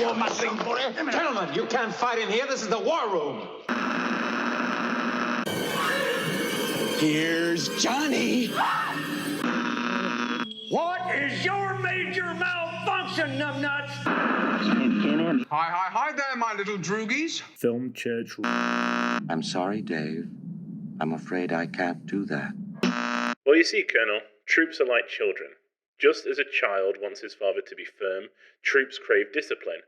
war machine for you. Gentlemen, you can't fight in here. This is the war room. Here's Johnny. What is your major malfunction, numbnuts? Hi there, my little droogies. Film Church. I'm sorry, Dave. I'm afraid I can't do that. Well, you see, Colonel, troops are like children. Just as a child wants his father to be firm, troops crave discipline.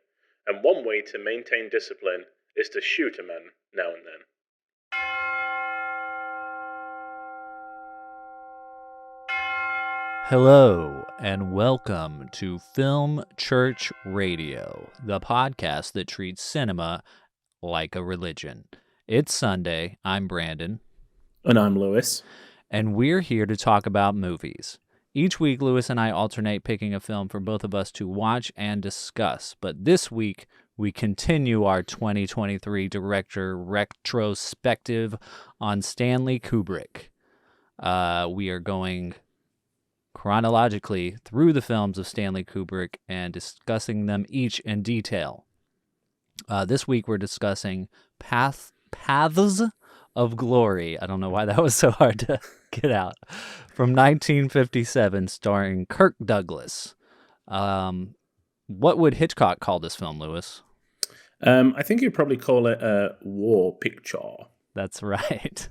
And one way to maintain discipline is to shoot a man now and then. Hello, and welcome to Film Church Radio, the podcast that treats cinema like a religion. It's Sunday. I'm Brandon. And I'm Lewis. And we're here to talk about movies. Each week, Lewis and I alternate picking a film for both of us to watch and discuss. But this week, we continue our 2023 director retrospective on Stanley Kubrick. We are going chronologically through the films of Stanley Kubrick and discussing them each in detail. This week we're discussing Paths of Glory. I don't know why that was so hard to get out. From 1957, starring Kirk Douglas. What would Hitchcock call this film, Lewis? I think you'd probably call it a war picture. That's right.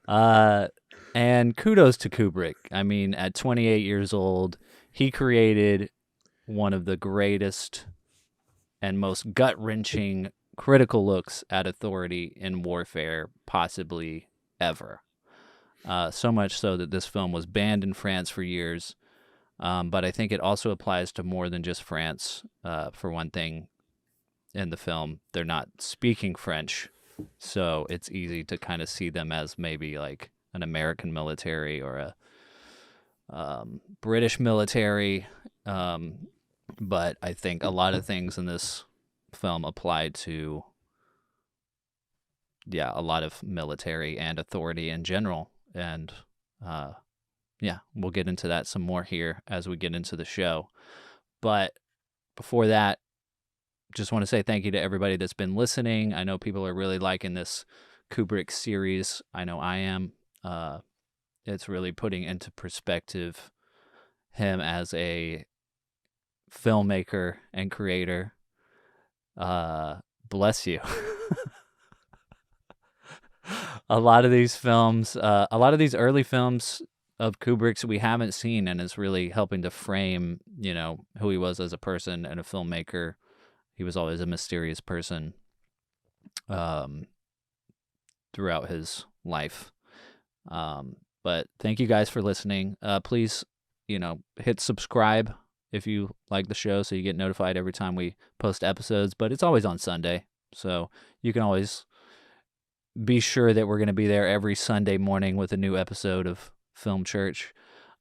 And kudos to Kubrick. I mean, at 28 years old, he created one of the greatest and most gut-wrenching critical looks at authority in warfare possibly ever. So much so that this film was banned in France for years. But I think it also applies to more than just France. For one thing, in the film, they're not speaking French, so it's easy to kind of see them as maybe like an American military or a British military. But I think a lot of things in this film apply to, a lot of military and authority in general. And, we'll get into that some more here as we get into the show. But before that, just want to say thank you to everybody that's been listening. I know people are really liking this Kubrick series. I know I am. It's really putting into perspective him as a filmmaker and creator. Bless you. A lot of these films, a lot of these early films of Kubrick's we haven't seen, and it's really helping to frame, who he was as a person and a filmmaker. He was always a mysterious person throughout his life. But thank you guys for listening. Please, hit subscribe if you like the show so you get notified every time we post episodes. But it's always on Sunday, so you can always be sure that we're going to be there every Sunday morning with a new episode of Film Church.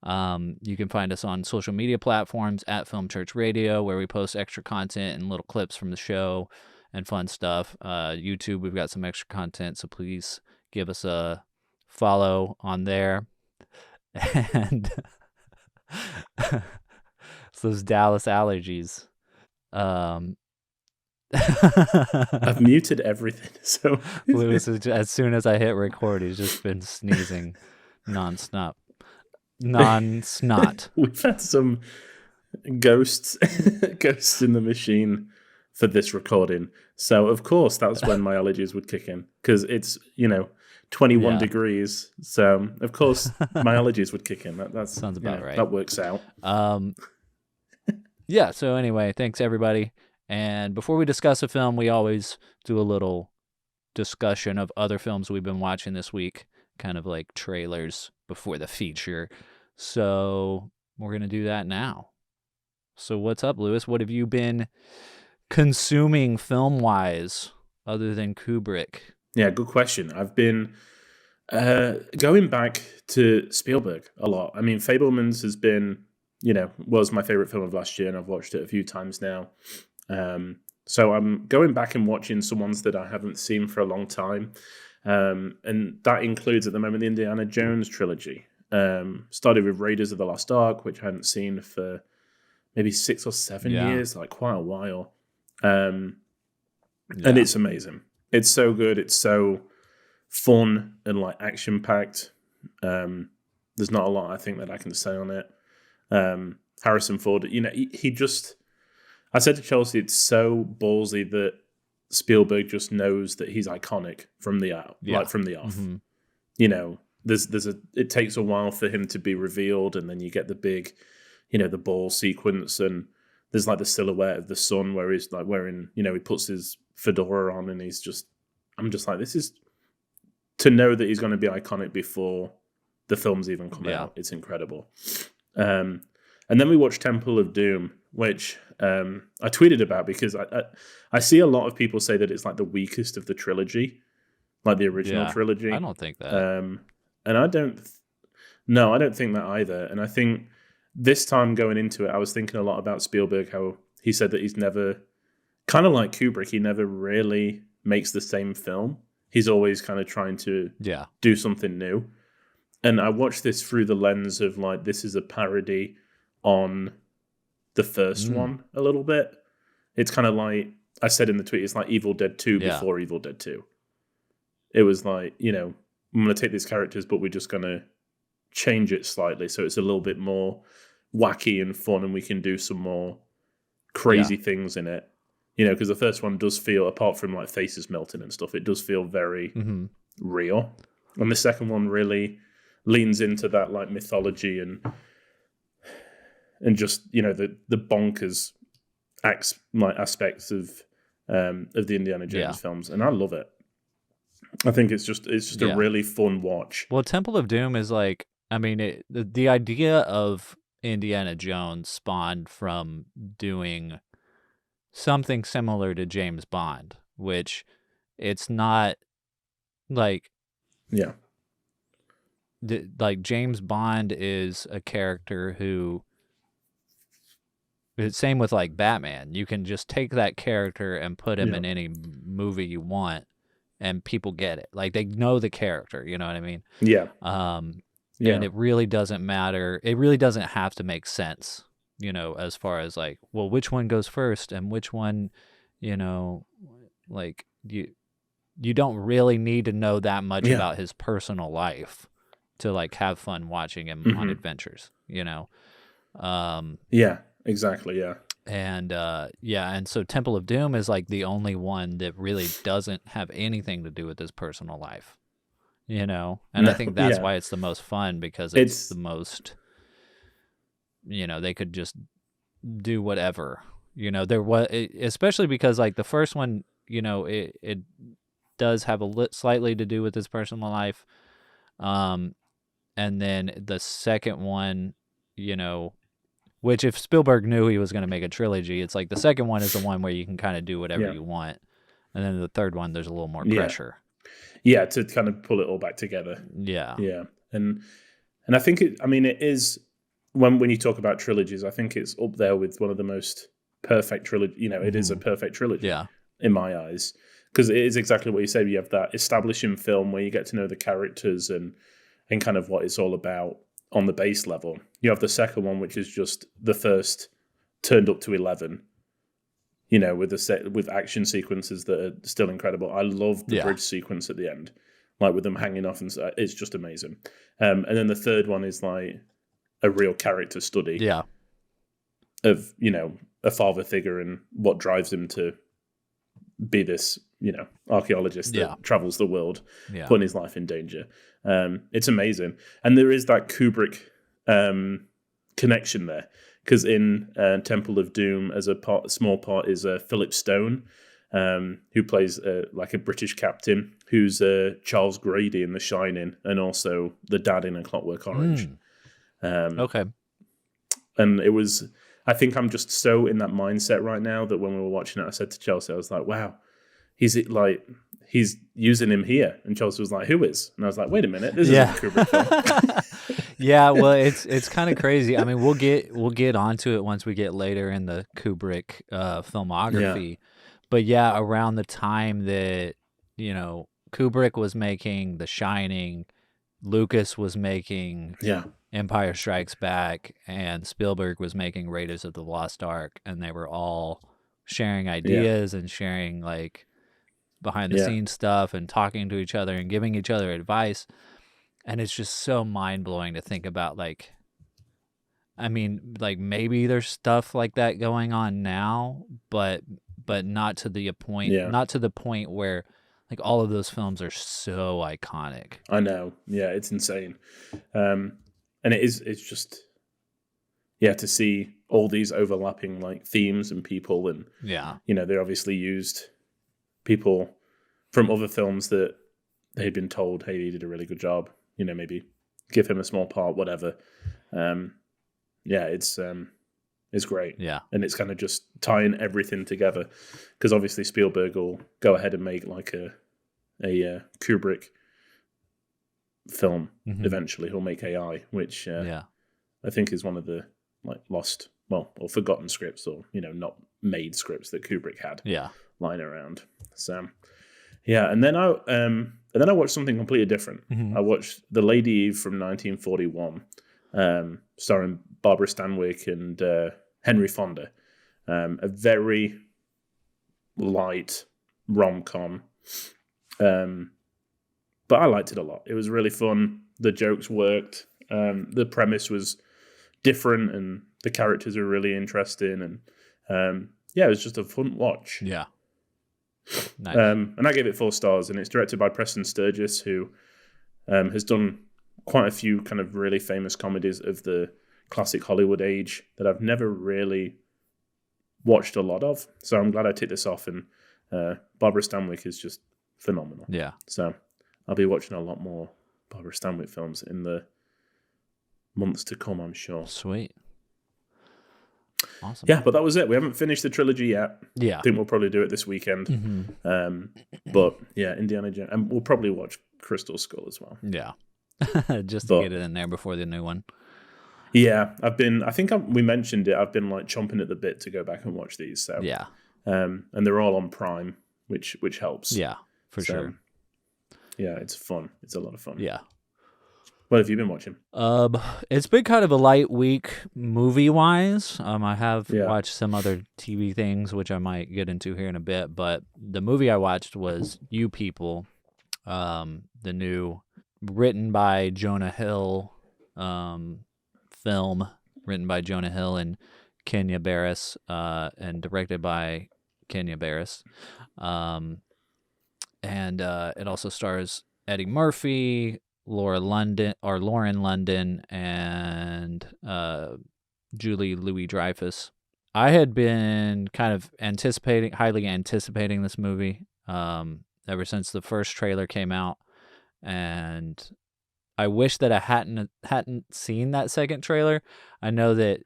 You can find us on social media platforms at Film Church Radio, where we post extra content and little clips from the show and fun stuff. YouTube, we've got some extra content, so please give us a follow on there. And it's those Dallas allergies. I've muted everything, so Lewis is as soon as I hit record, he's just been sneezing non-snot. We've had some ghosts in the machine for this recording, so of course that's when my allergies would kick in, because it's 21 degrees, so of course my allergies would kick in. That sounds about right. That works out. So anyway, thanks everybody. And before we discuss a film, we always do a little discussion of other films we've been watching this week, kind of like trailers before the feature. So we're going to do that now. So what's up, Lewis? What have you been consuming film-wise other than Kubrick? Yeah, good question. I've been going back to Spielberg a lot. I mean, Fabelmans has been, was my favorite film of last year, and I've watched it a few times now. So I'm going back and watching some ones that I haven't seen for a long time. And that includes at the moment the Indiana Jones trilogy. Started with Raiders of the Lost Ark, which I hadn't seen for maybe 6 or 7 years, like quite a while. And it's amazing. It's so good. It's so fun and like action packed. There's not a lot I think that I can say on it. Harrison Ford, he just. I said to Chelsea, it's so ballsy that Spielberg just knows that he's iconic from the out, like from the off. Mm-hmm. It takes a while for him to be revealed, and then you get the big, the ball sequence, and there's like the silhouette of the sun where he's like wearing, he puts his fedora on, and I'm just like, this is to know that he's going to be iconic before the films even come out. It's incredible. And then we watched Temple of Doom, which I tweeted about because I see a lot of people say that it's like the weakest of the trilogy, like the original trilogy. I don't think that. And I don't think that either. And I think this time going into it, I was thinking a lot about Spielberg, how he said that he's never, kind of like Kubrick, he never really makes the same film. He's always kind of trying to do something new. And I watched this through the lens of like, this is a parody on the first one a little bit. It's kind of like, I said in the tweet, it's like Evil Dead 2 before Evil Dead 2. It was like, I'm going to take these characters, but we're just going to change it slightly so it's a little bit more wacky and fun, and we can do some more crazy things in it. Because the first one does feel, apart from like faces melting and stuff, it does feel very real. And the second one really leans into that like mythology and just the bonkers aspects of the Indiana Jones films, and I love it. I think it's just a really fun watch. Well, Temple of Doom is like, I mean, the idea of Indiana Jones spawned from doing something similar to James Bond, which it's not like like James Bond is a character who. Same with like Batman. You can just take that character and put him in any movie you want, and people get it. Like they know the character. You know what I mean? Yeah. And it really doesn't matter. It really doesn't have to make sense. As far as like, well, which one goes first and which one, like you don't really need to know that much about his personal life to like have fun watching him on adventures. Yeah. Exactly, yeah. And so Temple of Doom is like the only one that really doesn't have anything to do with his personal life, And I think that's why it's the most fun, because it's the most, they could just do whatever, there was, especially because like the first one, it does have slightly to do with his personal life. And then the second one, which if Spielberg knew he was going to make a trilogy, it's like the second one is the one where you can kind of do whatever you want. And then the third one, there's a little more pressure. Yeah, to kind of pull it all back together. Yeah. Yeah. And I think it is, when you talk about trilogies, I think it's up there with one of the most perfect trilogy. It is a perfect trilogy in my eyes. Because it is exactly what you said. You have that establishing film where you get to know the characters and kind of what it's all about on the base level. You have the second one, which is just the first turned up to 11, with action sequences that are still incredible. I love the bridge sequence at the end, like with them hanging off, and it's just amazing. And then the third one is like a real character study of, a father figure and what drives him to be this, archaeologist that travels the world, putting his life in danger. It's amazing. And there is that Kubrick connection there, because in Temple of Doom, as a small part, is Philip Stone, who plays like a British captain, who's Charles Grady in The Shining, and also the dad in A Clockwork Orange. Okay. And it was, I think I'm just so in that mindset right now that when we were watching it, I said to Chelsea, I was like, wow, he's using him here. And Chelsea was like, who is? And I was like, wait a minute, this isn't a Kubrick film. Yeah, well, it's kind of crazy. I mean, we'll get onto it once we get later in the Kubrick filmography. But yeah, around the time that, Kubrick was making The Shining, Lucas was making Empire Strikes Back, and Spielberg was making Raiders of the Lost Ark, and they were all sharing ideas and sharing like behind the scenes stuff and talking to each other and giving each other advice. And it's just so mind blowing to think about, like, I mean, like maybe there's stuff like that going on now, but not to the point, not to the point where like all of those films are so iconic. I know. Yeah, it's insane. And it's just, to see all these overlapping like themes and people, and they obviously used people from other films that they'd been told, hey, he did a really good job, maybe give him a small part, whatever. It's great. Yeah. And it's kind of just tying everything together, because obviously Spielberg will go ahead and make like a Kubrick film. Eventually he'll make AI, which I think is one of the like lost, or forgotten scripts, or not made scripts that Kubrick had lying around. So and then I watched something completely different. I watched The Lady Eve from 1941, starring Barbara Stanwyck and Henry Fonda. A very light rom-com, but I liked it a lot. It was really fun. The jokes worked. The premise was different, and the characters are really interesting. And it was just a fun watch. Yeah. Nice. And I gave it 4 stars, and it's directed by Preston Sturges, who has done quite a few kind of really famous comedies of the classic Hollywood age that I've never really watched a lot of. So I'm glad I ticked this off, and Barbara Stanwyck is just phenomenal. Yeah. So I'll be watching a lot more Barbara Stanwyck films in the months to come, I'm sure. Sweet. Awesome. Yeah, but that was it. We haven't finished the trilogy yet. Yeah. I think we'll probably do it this weekend. But yeah, Indiana Jones. And we'll probably watch Crystal Skull as well. Yeah. Just to get it in there before the new one. Yeah, we mentioned it. I've been like chomping at the bit to go back and watch these. So yeah. And they're all on Prime, which helps. Yeah, for sure. Yeah, it's fun. It's a lot of fun. Yeah. What have you been watching? It's been kind of a light week movie-wise. I have watched some other TV things, which I might get into here in a bit. But the movie I watched was You People, the new written by Jonah Hill film, written by Jonah Hill and Kenya Barris, and directed by Kenya Barris. And it also stars Eddie Murphy, Lauren London, and Julie Louis-Dreyfus. I had been kind of highly anticipating this movie ever since the first trailer came out, and I wish that I hadn't seen that second trailer. I know that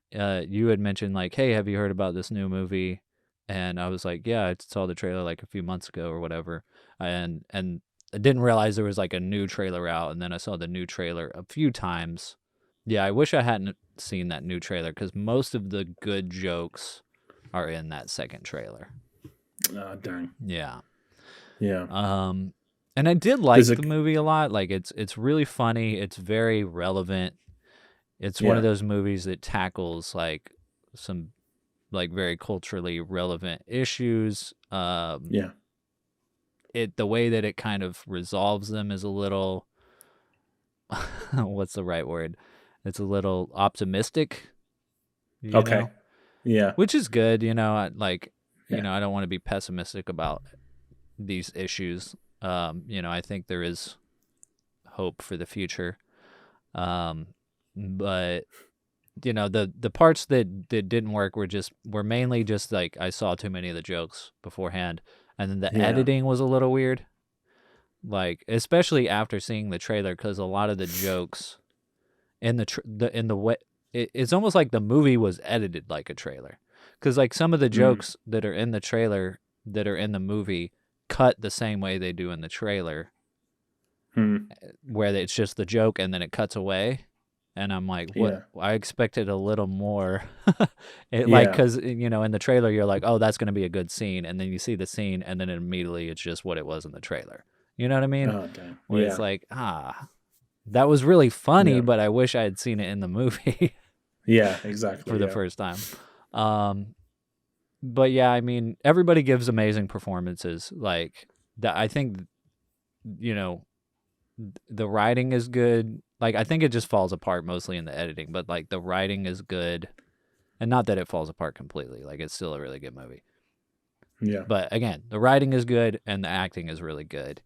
you had mentioned like, hey, have you heard about this new movie? And I was like, yeah, I saw the trailer like a few months ago or whatever, and I didn't realize there was like a new trailer out, and then I saw the new trailer a few times. Yeah, I wish I hadn't seen that new trailer, because most of the good jokes are in that second trailer. Oh, dang. Yeah. Yeah. And I did like the movie a lot. Like it's really funny. It's very relevant. It's one of those movies that tackles like some like very culturally relevant issues. The way that it kind of resolves them is a little what's the right word? It's a little optimistic. Okay. Know? Yeah. Which is good, you know, I don't want to be pessimistic about these issues. I think there is hope for the future. But the parts that didn't work were mainly just like I saw too many of the jokes beforehand, and then the editing was a little weird. Like especially after seeing the trailer, because a lot of the jokes in the way it's almost like the movie was edited like a trailer, because like some of the jokes that are in the trailer that are in the movie cut the same way they do in the trailer, where it's just the joke and then it cuts away. And I'm like, what? I expected a little more. Like, because, in the trailer, you're like, oh, that's going to be a good scene. And then you see the scene, and then immediately it's just what it was in the trailer. You know what I mean? Oh, damn. Where it's like, that was really funny, but I wish I had seen it in the movie. Yeah, exactly. For the first time. But yeah, I mean, everybody gives amazing performances. Like I think, you know, the writing is good. Like I think it just falls apart mostly in the editing, but like the writing is good, and not that it falls apart completely. Like it's still a really good movie. Yeah. But again, the writing is good and the acting is really good,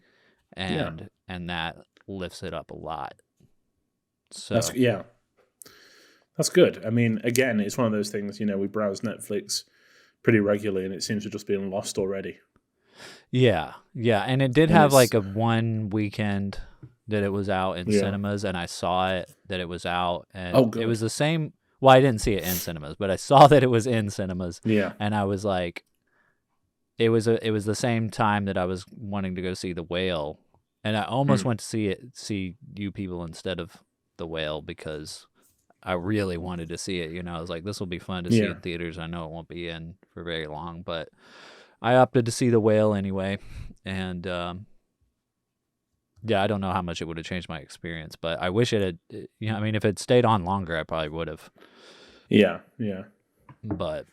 Yeah. and that lifts it up a lot. So That's good. I mean, again, it's one of those things, we browse Netflix pretty regularly and it seems to just be lost already. yeah, and it did have like a one weekend that it was out in cinemas, and I saw it that it was out, and it was the same. Well, I didn't see it in cinemas, but I saw that it was in cinemas. Yeah. And I was like, it was the same time that I was wanting to go see The Whale, and I almost went to see You People instead of The Whale because I really wanted to see it. I was like, this will be fun to see in theaters. I know it won't be in for very long, but I opted to see The Whale anyway, and I don't know how much it would have changed my experience, but I wish it had. I mean, if it stayed on longer, I probably would have. Yeah. But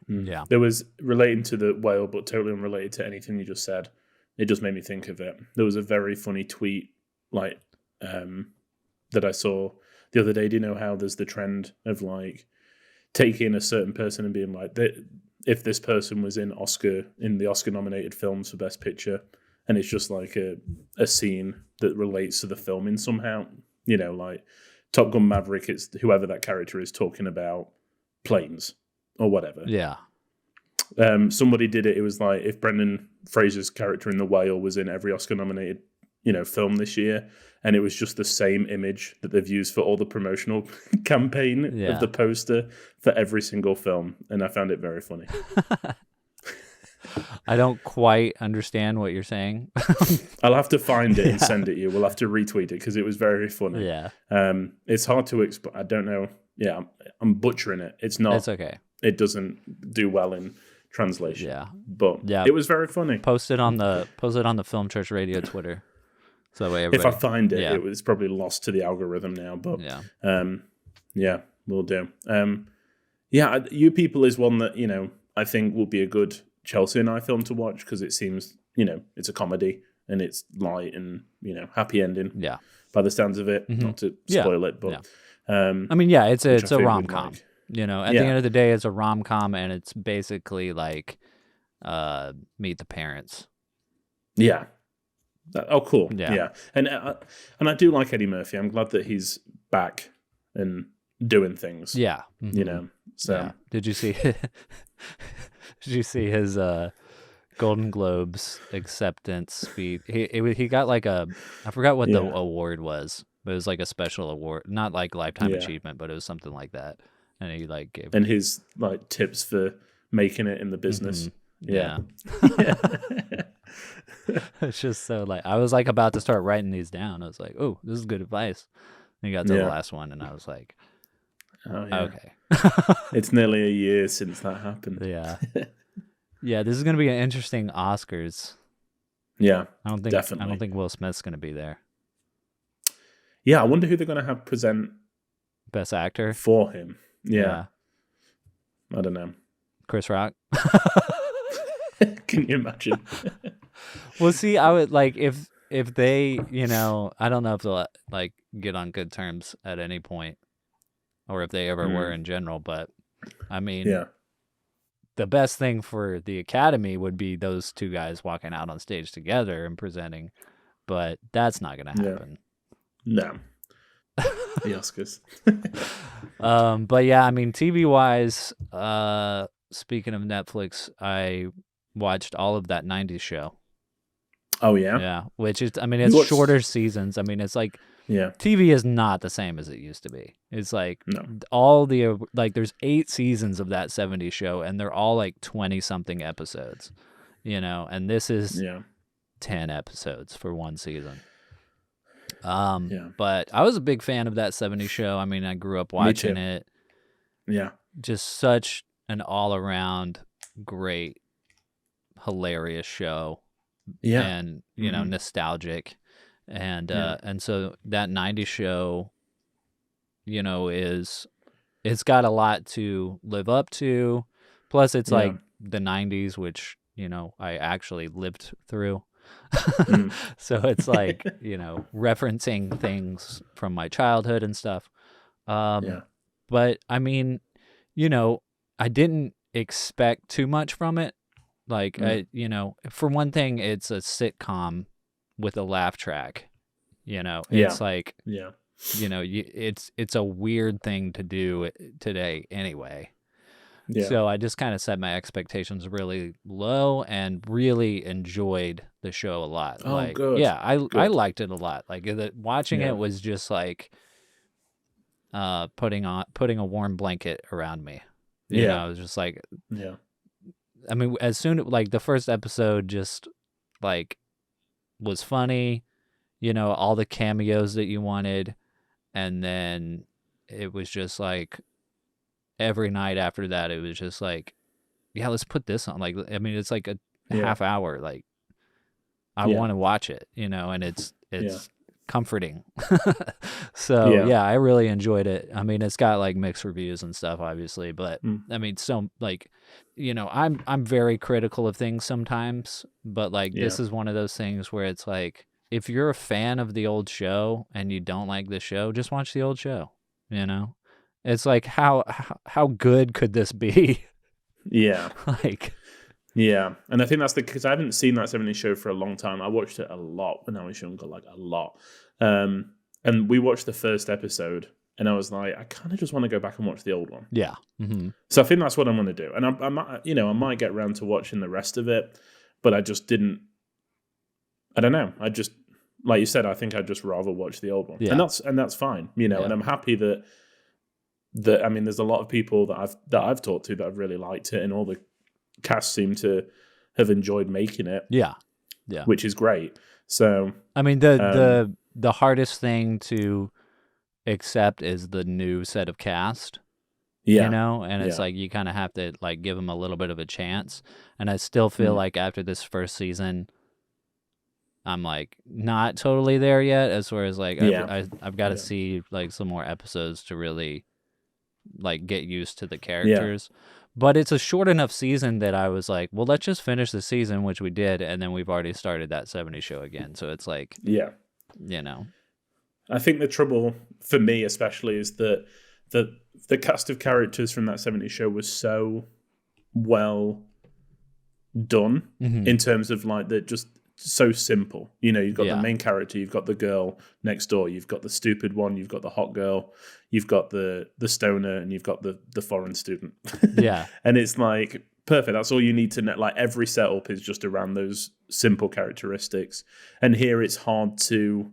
yeah, there was relating to The Whale, but totally unrelated to anything you just said. It just made me think of it. There was a very funny tweet that I saw the other day. Do you know how there's the trend of taking a certain person and being like, if this person was in the Oscar nominated films for Best Picture, and it's just like a scene that relates to the filming somehow, like Top Gun Maverick, it's whoever that character is talking about planes or whatever. Yeah. Somebody did it. It was like if Brendan Fraser's character in The Whale was in every Oscar nominated, film this year, and it was just the same image that they've used for all the promotional campaign of the poster for every single film, and I found it very funny. I don't quite understand what you're saying. I'll have to find it and send it to you. We'll have to retweet it because it was very funny. Yeah. It's hard to explain. I don't know. Yeah, I'm butchering it. It's not. It's okay. It doesn't do well in translation. Yeah. But it was very funny. Post it on the Film Church Radio Twitter. So that way if I find it, it was probably lost to the algorithm now. But we'll do. You People is one that, I think will be a good Chelsea and I film to watch because it seems, it's a comedy and it's light and, happy ending. Yeah. By the sounds of it, not to spoil it, but I mean, it's a rom-com. At the end of the day, it's a rom-com, and it's basically like Meet the Parents. Yeah. Oh, cool. Yeah. And I do like Eddie Murphy. I'm glad that he's back and doing things. Yeah. So did you see? Did you see his Golden Globes acceptance speech? He got like I forgot what the award was, but it was like a special award, not like lifetime achievement, but it was something like that. And he gave and his tips for making it in the business. Yeah. It's just so I was about to start writing these down. I was like, oh, this is good advice. And he got to the last one, and I was like, oh, yeah. Okay. It's nearly a year since that happened. Yeah. Yeah, this is going to be an interesting Oscars. Yeah, I don't think definitely. I don't think Will Smith's going to be there. Yeah, I wonder who they're going to have present Best Actor for him. Yeah. I don't know. Chris Rock. Can you imagine? Well, see, I would if they, I don't know if they'll get on good terms at any point, or if they ever were in general. But I mean, the best thing for the Academy would be those two guys walking out on stage together and presenting, but that's not going to happen. No. The Oscars. But yeah, I mean, TV wise, speaking of Netflix, I watched all of that 90s show. Oh yeah? Yeah, which is, I mean, it's shorter seasons. I mean, it's TV is not the same as it used to be. It's all the, there's 8 seasons of that 70s show, and they're all 20-something episodes, and this is 10 episodes for one season. But I was a big fan of that 70s show. I mean, I grew up watching it. Yeah. Just such an all-around great, hilarious show. Yeah. And, nostalgic. And so that 90s show, it's got a lot to live up to, Plus, it's like the 90s, which, you know, I actually lived through. So it's like, you know, referencing things from my childhood and stuff. But I mean, you know, I didn't expect too much from it. Like, you know, for one thing, it's a sitcom with a laugh track. You know, it's like, you know, it's a weird thing to do today anyway. Yeah. So I just kind of set my expectations really low and really enjoyed the show a lot. Oh, like, good. Yeah, I liked it a lot. Like watching it was just like putting a warm blanket around me. You know, it was just like, I mean, as soon like the first episode just like was funny, you know, all the cameos that you wanted, and then it was just like every night after that it was just like, yeah, let's put this on. Like, I mean, it's like a half hour, like I want to watch it, you know, and it's comforting. So I really enjoyed it. I mean, it's got like mixed reviews and stuff, obviously, but I mean, so like, you know, I'm very critical of things sometimes, but like this is one of those things where it's like, if you're a fan of the old show and you don't like the show, just watch the old show. You know, it's like how good could this be? Yeah, like. Yeah, and I think that's because I haven't seen that 70s show for a long time. I watched it a lot when I was younger, like a lot. And we watched the first episode, and I was like, I kind of just want to go back and watch the old one. Yeah. So I think that's what I'm going to do. And I might, you know, I might get around to watching the rest of it, but I just didn't. I don't know. I just, like you said, I think I'd just rather watch the old one, and that's fine, you know. And I'm happy that I mean, there's a lot of people that I've talked to that have really liked it, and all the cast seem to have enjoyed making it. Yeah, which is great. So I mean, the hardest thing to accept is the new set of cast. You know, and it's like you kind of have to like give them a little bit of a chance. And I still feel like after this first season, I'm like not totally there yet. As far as like I've got to see like some more episodes to really like get used to the characters. But it's a short enough season that I was like, well, let's just finish the season, which we did, and then we've already started that 70s show again. So it's like, you know. I think the trouble for me especially is that the cast of characters from that 70s show was so well done in terms of like the just so simple. You know, you've got the main character, you've got the girl next door, you've got the stupid one, you've got the hot girl, you've got the stoner, and you've got the foreign student. And it's like perfect. That's all you need to know. Like every setup is just around those simple characteristics. And here it's hard to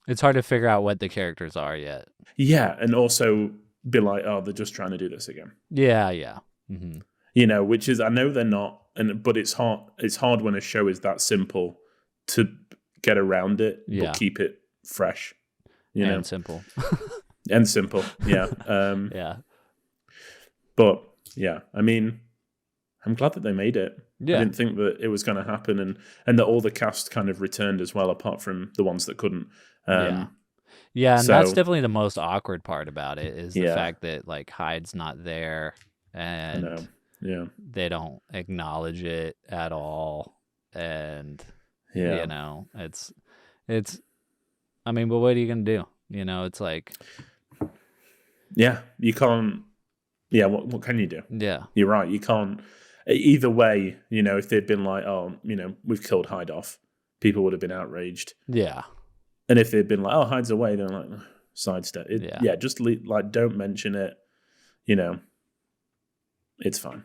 figure out what the characters are yet. Yeah, and also be like, oh, they're just trying to do this again. Yeah. You know, which is, I know they're not, but it's hard. It's hard when a show is that simple to get around it, but keep it fresh. You know, simple. And simple, yeah. But yeah, I mean, I'm glad that they made it. I didn't think that it was going to happen, and that all the cast kind of returned as well, apart from the ones that couldn't. And that's definitely the most awkward part about it is the fact that like Hyde's not there, and they don't acknowledge it at all, and you know, it's. I mean, but what are you gonna do? You know, it's like. Yeah, you can't. Yeah, what can you do? Yeah, you're right. You can't. Either way, you know, if they'd been like, oh, you know, we've killed Hyde off, people would have been outraged. Yeah. And if they'd been like, oh, Hyde's away, then like, sidestep. Just like, don't mention it. You know, it's fine.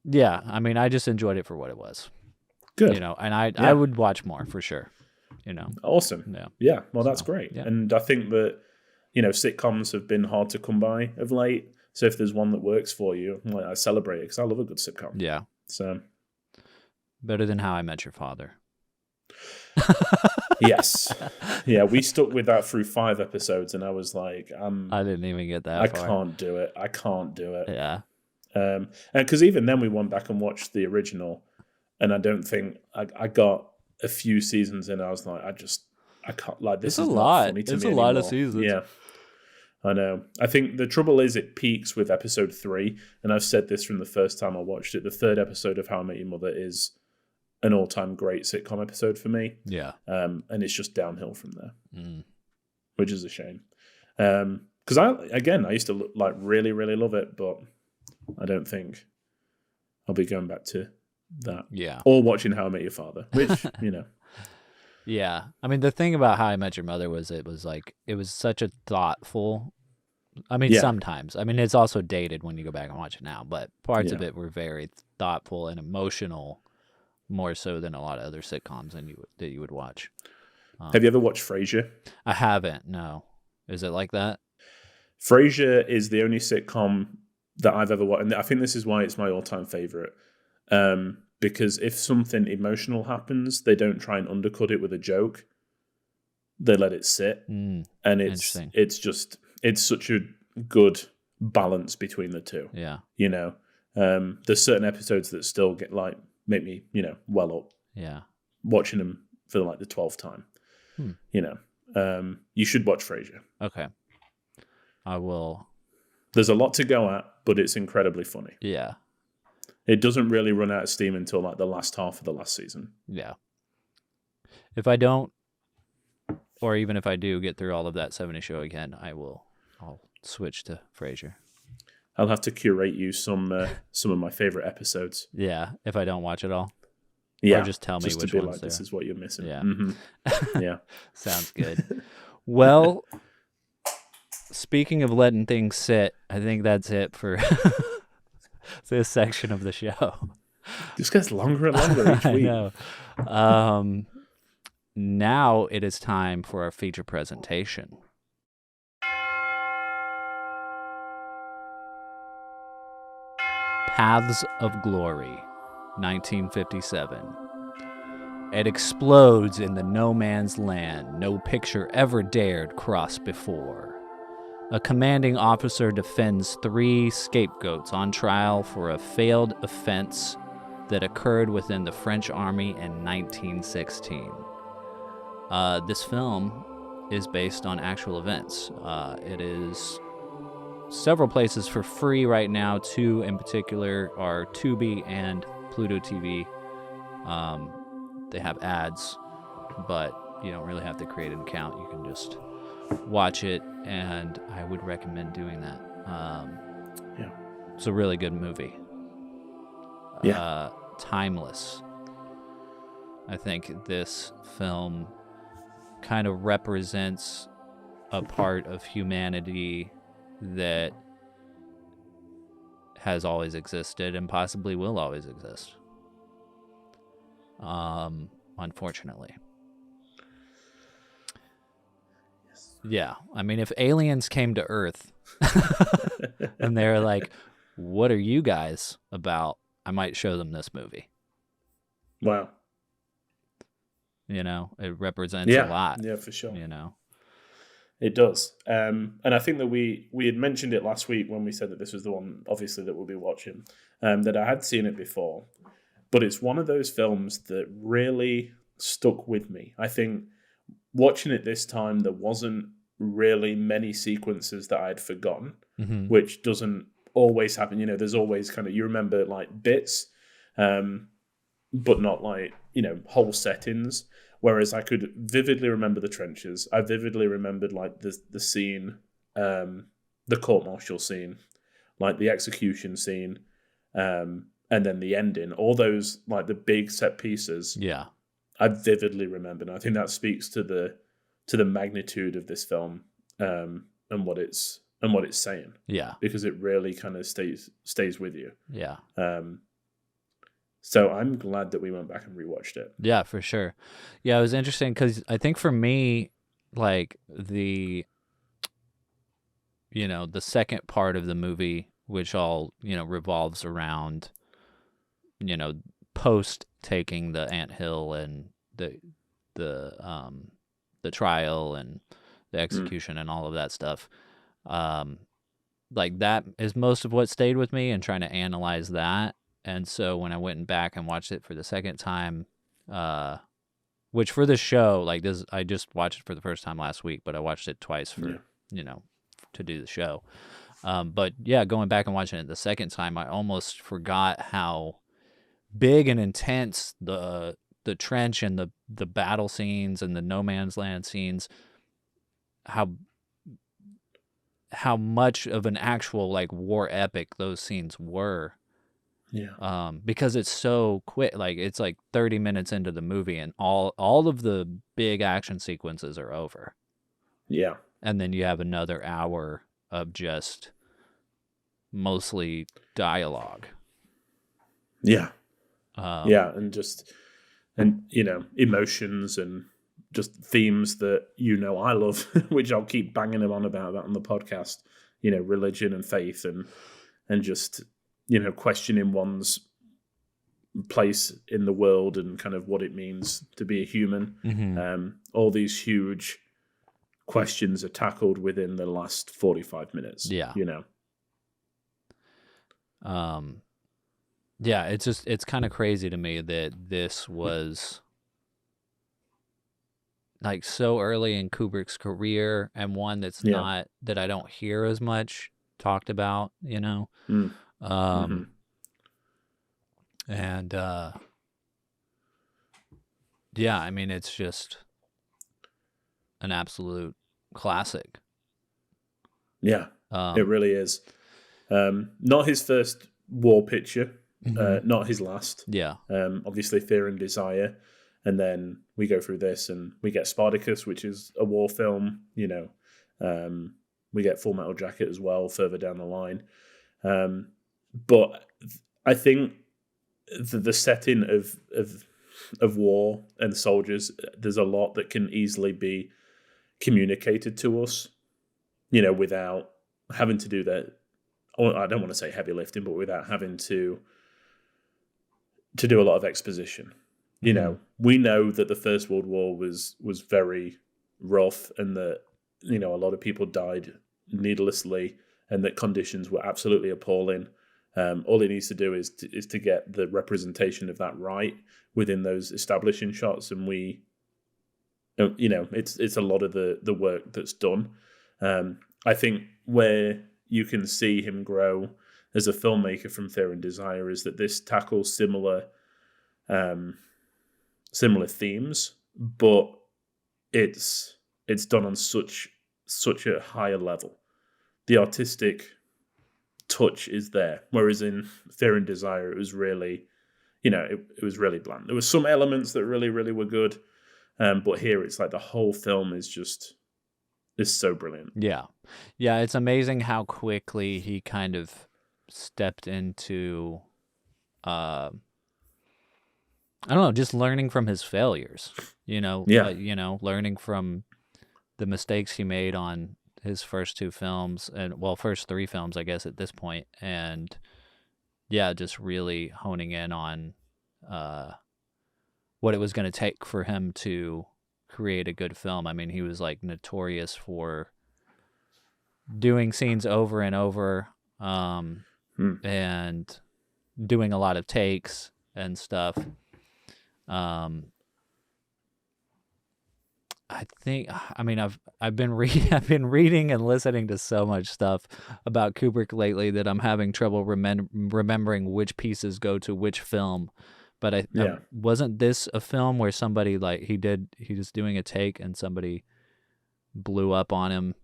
Yeah, I mean, I just enjoyed it for what it was. Good. You know, and I would watch more for sure. You know. Awesome. Yeah. Well, that's great. Yeah. And I think that, you know, sitcoms have been hard to come by of late. So if there's one that works for you, like, I celebrate it because I love a good sitcom. Yeah. So better than How I Met Your Father. Yes. Yeah, we stuck with that through 5 episodes, and I was like, I didn't even get that far. I can't do it. Yeah. And because even then we went back and watched the original, and I don't think I got a few seasons in. I was like, I can't, like, this is not funny to me anymore. It's a lot of seasons. Yeah. I know. I think the trouble is it peaks with episode 3, and I've said this from the first time I watched it. The third episode of How I Met Your Mother is an all-time great sitcom episode for me. Yeah. And it's just downhill from there, which is a shame. Because I used to really, really love it, but I don't think I'll be going back to that. Yeah. Or watching How I Met Your Father, which, Yeah. I mean, the thing about How I Met Your Mother was it was such a thoughtful. I mean, sometimes. I mean, it's also dated when you go back and watch it now, but parts of it were very thoughtful and emotional, more so than a lot of other sitcoms that you would watch. Have you ever watched Frasier? I haven't, no. Is it like that? Frasier is the only sitcom that I've ever watched, and I think this is why it's my all-time favorite. Because if something emotional happens, they don't try and undercut it with a joke. They let it sit, and it's such a good balance between the two. Yeah, there's certain episodes that still make me well up. Yeah, watching them for the 12th time. You should watch Frasier. Okay, I will. There's a lot to go at, but it's incredibly funny. Yeah. It doesn't really run out of steam until the last half of the last season. Yeah. If I don't, or even if I do get through all of that 70 show again, I'll switch to Frasier. I'll have to curate you some of my favorite episodes. Yeah, if I don't watch it all. Yeah. Or just tell me which ones this is what you're missing. Yeah. Mm-hmm. Yeah. Sounds good. Well, speaking of letting things sit, I think that's it for this section of the show. This gets longer and longer each week. I know. Now it is time for our feature presentation. Paths of Glory, 1957. It explodes in the no man's land no picture ever dared cross before. A commanding officer defends 3 scapegoats on trial for a failed offense that occurred within the French army in 1916. This film is based on actual events. It is several places for free right now. 2 in particular are Tubi and Pluto TV. They have ads, but you don't really have to create an account. You can just watch it, and I would recommend doing that. It's a really good movie. Timeless. I think this film kind of represents a part of humanity that has always existed and possibly will always exist. Unfortunately. Yeah, I mean, if aliens came to Earth and they're like, what are you guys about? I might show them this movie. Wow. It represents a lot. Yeah, for sure. It does. And I think that we had mentioned it last week when we said that this was the one, obviously, that we'll be watching, that I had seen it before. But it's one of those films that really stuck with me. I think watching it this time, there wasn't really many sequences that I'd forgotten, which doesn't always happen. There's always you remember bits, but not whole settings. Whereas I could vividly remember the trenches. I vividly remembered the scene, the court-martial scene, the execution scene, and then the ending. All those the big set pieces. Yeah, I vividly remember. And I think that speaks to the magnitude of this film, and what it's saying. Yeah, because it really kind of stays with you. Yeah. So I'm glad that we went back and rewatched it. Yeah, for sure. Yeah, it was interesting because I think for me, the second part of the movie, which all revolves around, post taking the anthill and the trial and the execution and all of that stuff. That is most of what stayed with me, and trying to analyze that. And so when I went back and watched it for the second time, which for this show, I just watched it for the first time last week, but I watched it twice for, to do the show. But yeah, going back and watching it the second time, I almost forgot how big and intense the trench and the battle scenes and the no man's land scenes, how much of an actual like war epic those scenes were. Yeah. Because it's so quick, like it's like 30 minutes into the movie and all of the big action sequences are over. Yeah. And then you have another hour of just mostly dialogue. Yeah. Yeah, and emotions and just themes that I love, which I'll keep banging them on about that on the podcast. Religion and faith and just questioning one's place in the world and kind of what it means to be a human. Mm-hmm. All these huge questions are tackled within the last 45 minutes. Yeah. Yeah, it's kind of crazy to me that this was like so early in Kubrick's career and one that's not, that I don't hear as much talked about, Mm. Mm-hmm. And yeah, I mean, it's just an absolute classic. Yeah, it really is. Not his first war picture, not his last. Yeah. Obviously, Fear and Desire, and then we go through this, and we get Spartacus, which is a war film. We get Full Metal Jacket as well further down the line. But I think the setting of war and soldiers, there's a lot that can easily be communicated to us, without having to do that. I don't want to say heavy lifting, but without having to do a lot of exposition. We know that the First World War was very rough, and that a lot of people died needlessly, and that conditions were absolutely appalling. All it needs to do is to get the representation of that right within those establishing shots, and it's a lot of the work that's done. I think where you can see him grow as a filmmaker from Fear and Desire is that this tackles similar themes, but it's done on such a higher level. The artistic touch is there, whereas in Fear and Desire it was really, it was really bland. There were some elements that really, really were good, but here it's like the whole film is so brilliant. Yeah, it's amazing how quickly he kind of stepped into, I don't know, just learning from his failures. Learning from the mistakes he made on his first two films, first three films, I guess, at this point, and just really honing in on what it was going to take for him to create a good film. I mean, he was like notorious for doing scenes over and over, and doing a lot of takes and stuff. I've been reading and listening to so much stuff about Kubrick lately that I'm having trouble remembering which pieces go to which film. But wasn't this a film where somebody he was doing a take and somebody blew up on him?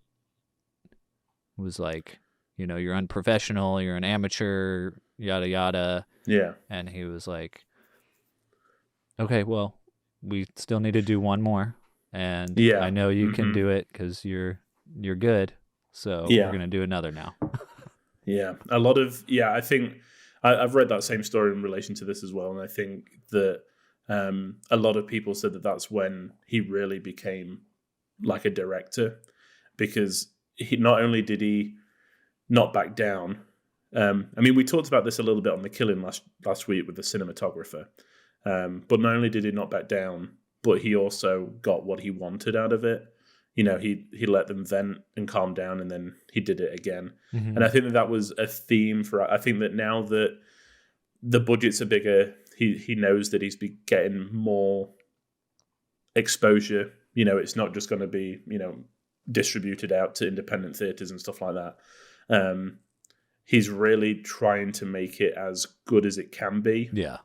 It was like, you're unprofessional, you're an amateur, yada yada. Yeah. And he was like, okay, well, we still need to do one more. And I know you can do it because you're good. So we're going to do another now. A lot of, I think I've read that same story in relation to this as well. And I think that a lot of people said that that's when he really became like a director, because he not only did he not back down. We talked about this a little bit on The Killing last week with the cinematographer. But not only did he not back down, but he also got what he wanted out of it. He let them vent and calm down, and then he did it again. Mm-hmm. And I think that was a theme I think that now that the budgets are bigger, he knows that he's getting more exposure. It's not just going to be, distributed out to independent theaters and stuff like that. He's really trying to make it as good as it can be. Yeah.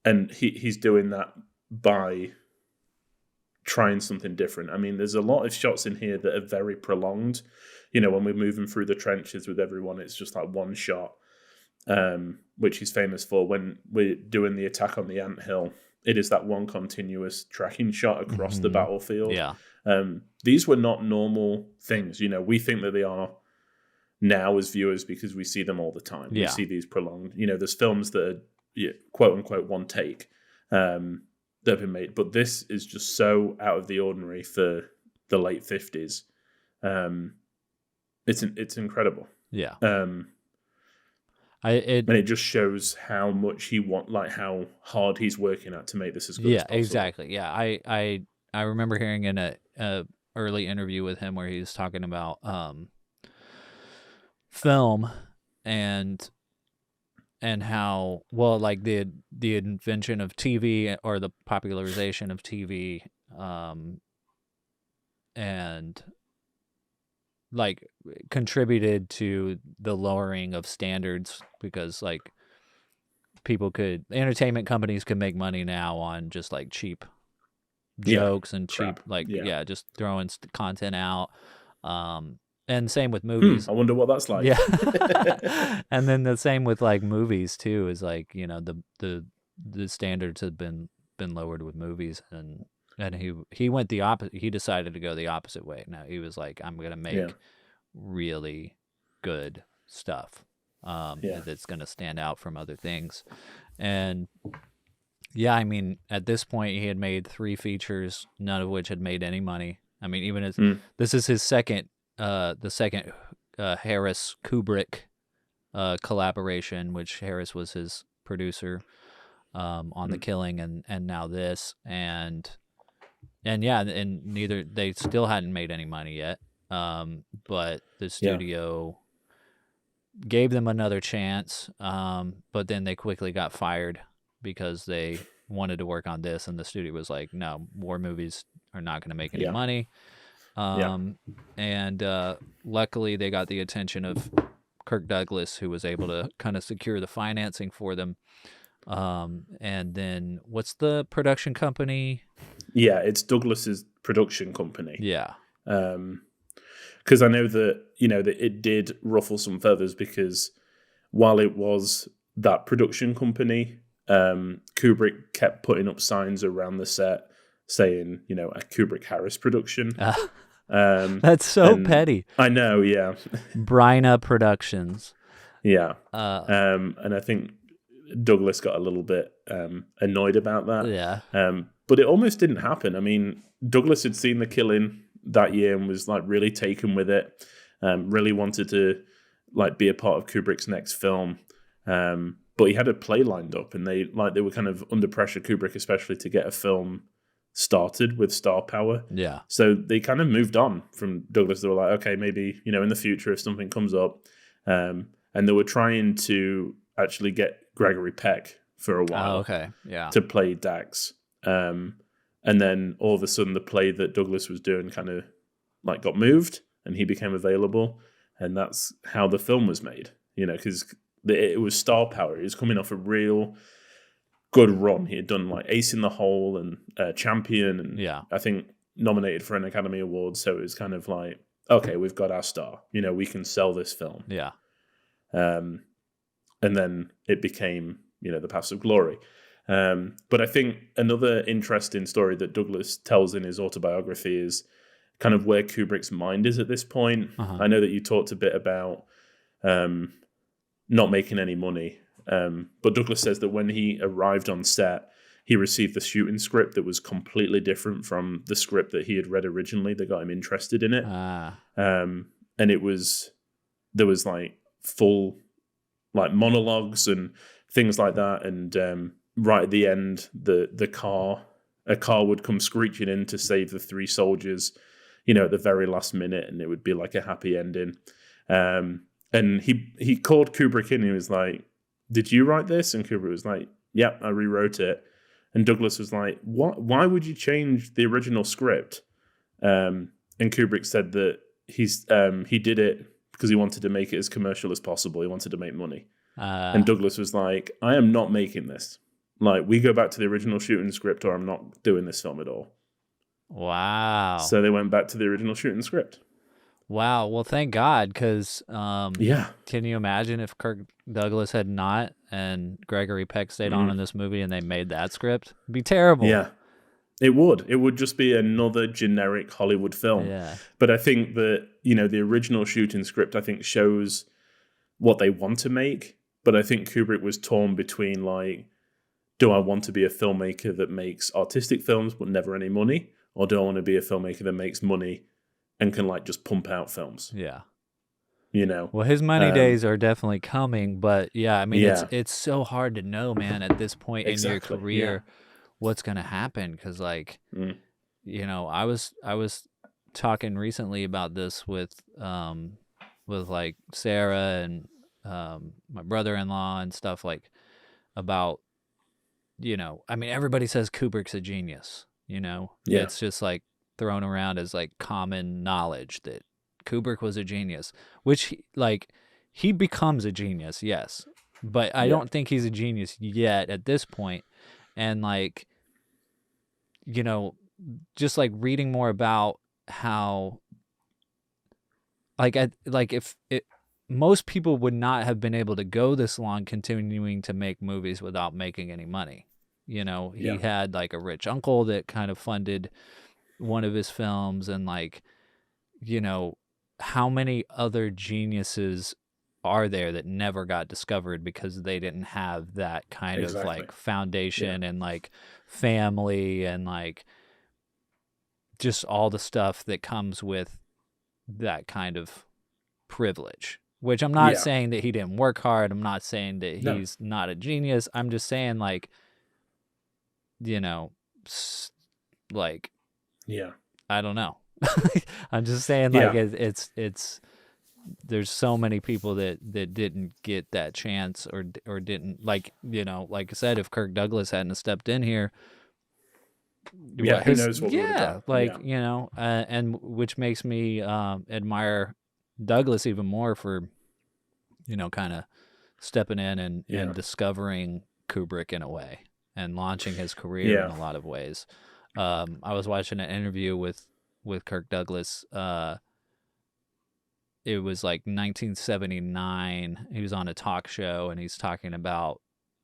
And he's doing that by trying something different. I mean, there's a lot of shots in here that are very prolonged. When we're moving through the trenches with everyone, it's just like one shot, which he's famous for. When we're doing the attack on the anthill, it is that one continuous tracking shot across the battlefield. Yeah. These were not normal things. We think that they are now as viewers because we see them all the time. Yeah. We see these prolonged, there's films that are quote unquote one take that have been made, but this is just so out of the ordinary for the late 50s. It's incredible. Yeah. And it just shows how much how hard he's working at to make this as good as possible. Exactly. Yeah. I remember hearing in a early interview with him where he was talking about film and how like the invention of TV or the popularization of TV and like contributed to the lowering of standards because like entertainment companies could make money now on just like cheap jokes and cheap just throwing content out. And same with movies. I wonder what that's like. Yeah. And then the same with like movies too, is like, the standards have been lowered with movies and he went the opposite. He decided to go the opposite way. Now he was like, I'm going to make really good stuff. That's going to stand out from other things. And yeah, I mean, at this point he had made 3 features, none of which had made any money. I mean, even as this is his second Harris Kubrick collaboration, which Harris was his producer on The Killing and now this and neither they still hadn't made any money yet, but the studio gave them another chance, but then they quickly got fired because they wanted to work on this and the studio was like, no, war movies are not going to make any money. And luckily they got the attention of Kirk Douglas, who was able to kind of secure the financing for them. And then what's the production company? Yeah, it's Douglas's production company. Yeah. Because I know that, that it did ruffle some feathers because while it was that production company, Kubrick kept putting up signs around the set saying, a Kubrick Harris production. That's so petty. I know, yeah. Bryna Productions. Yeah. And I think Douglas got a little bit annoyed about that. Yeah. But it almost didn't happen. I mean, Douglas had seen The Killing that year and was like really taken with it. Really wanted to like be a part of Kubrick's next film. But he had a play lined up and they were kind of under pressure, Kubrick especially, to get a film started with star power. Yeah. So they kind of moved on from Douglas. They were like, okay, maybe, in the future if something comes up. And they were trying to actually get Gregory Peck for a while. Oh, okay. Yeah. To play Dax. And then all of a sudden the play that Douglas was doing kind of like got moved and he became available. And that's how the film was made, because it was star power. He was coming off a real good run. He had done like Ace in the Hole and Champion and I think nominated for an Academy Award. So it was kind of like, okay, we've got our star, we can sell this film. Yeah. And then it became, The Paths of Glory. But I think another interesting story that Douglas tells in his autobiography is kind of where Kubrick's mind is at this point. I know that you talked a bit about not making any money. But Douglas says that when he arrived on set, he received the shooting script that was completely different from the script that he had read originally that got him interested in it. And there was like full like monologues and things like that. And right at the end, a car would come screeching in to save the 3 soldiers, at the very last minute, and it would be like a happy ending. And he called Kubrick in and he was like, did you write this? And Kubrick was like, yep, I rewrote it. And Douglas was like, what? Why would you change the original script? And Kubrick said that he did it because he wanted to make it as commercial as possible. He wanted to make money. And Douglas was like, I am not making this. Like, we go back to the original shooting script or I'm not doing this film at all. Wow. So they went back to the original shooting script. Wow. Well, thank God, because Yeah. can you imagine if Kirk Douglas had not and Gregory Peck stayed on in this movie and they made that script? It'd be terrible. Yeah. It would. It would just be another generic Hollywood film. Yeah. But I think that, the original shooting script, I think, shows what they want to make. But I think Kubrick was torn between, like, do I want to be a filmmaker that makes artistic films but never any money? Or do I want to be a filmmaker that makes money and can, like, just pump out films? Yeah. Well, his money days are definitely coming, but yeah, I mean, it's so hard to know, man, at this point in your career what's going to happen. Cause like, I was talking recently about this with like Sarah and my brother-in-law and stuff, like about, I mean, everybody says Kubrick's a genius, it's just like thrown around as like common knowledge that Kubrick was a genius, which he becomes a genius, yes, but I don't think he's a genius yet at this point. And like, just like reading more about how most people would not have been able to go this long continuing to make movies without making any money. He had like a rich uncle that kind of funded one of his films, and like, how many other geniuses are there that never got discovered because they didn't have that kind of like foundation and like family and like just all the stuff that comes with that kind of privilege, which I'm not saying that he didn't work hard. I'm not saying that he's not a genius. I'm just saying like, like, I don't know. I'm just saying like it's there's so many people that didn't get that chance or didn't, like, like I said, if Kirk Douglas hadn't stepped in here, who knows what we would have done. And which makes me admire Douglas even more for kind of stepping in and discovering Kubrick in a way and launching his career in a lot of ways. I was watching an interview with Kirk Douglas. It was like 1979. He was on a talk show and he's talking about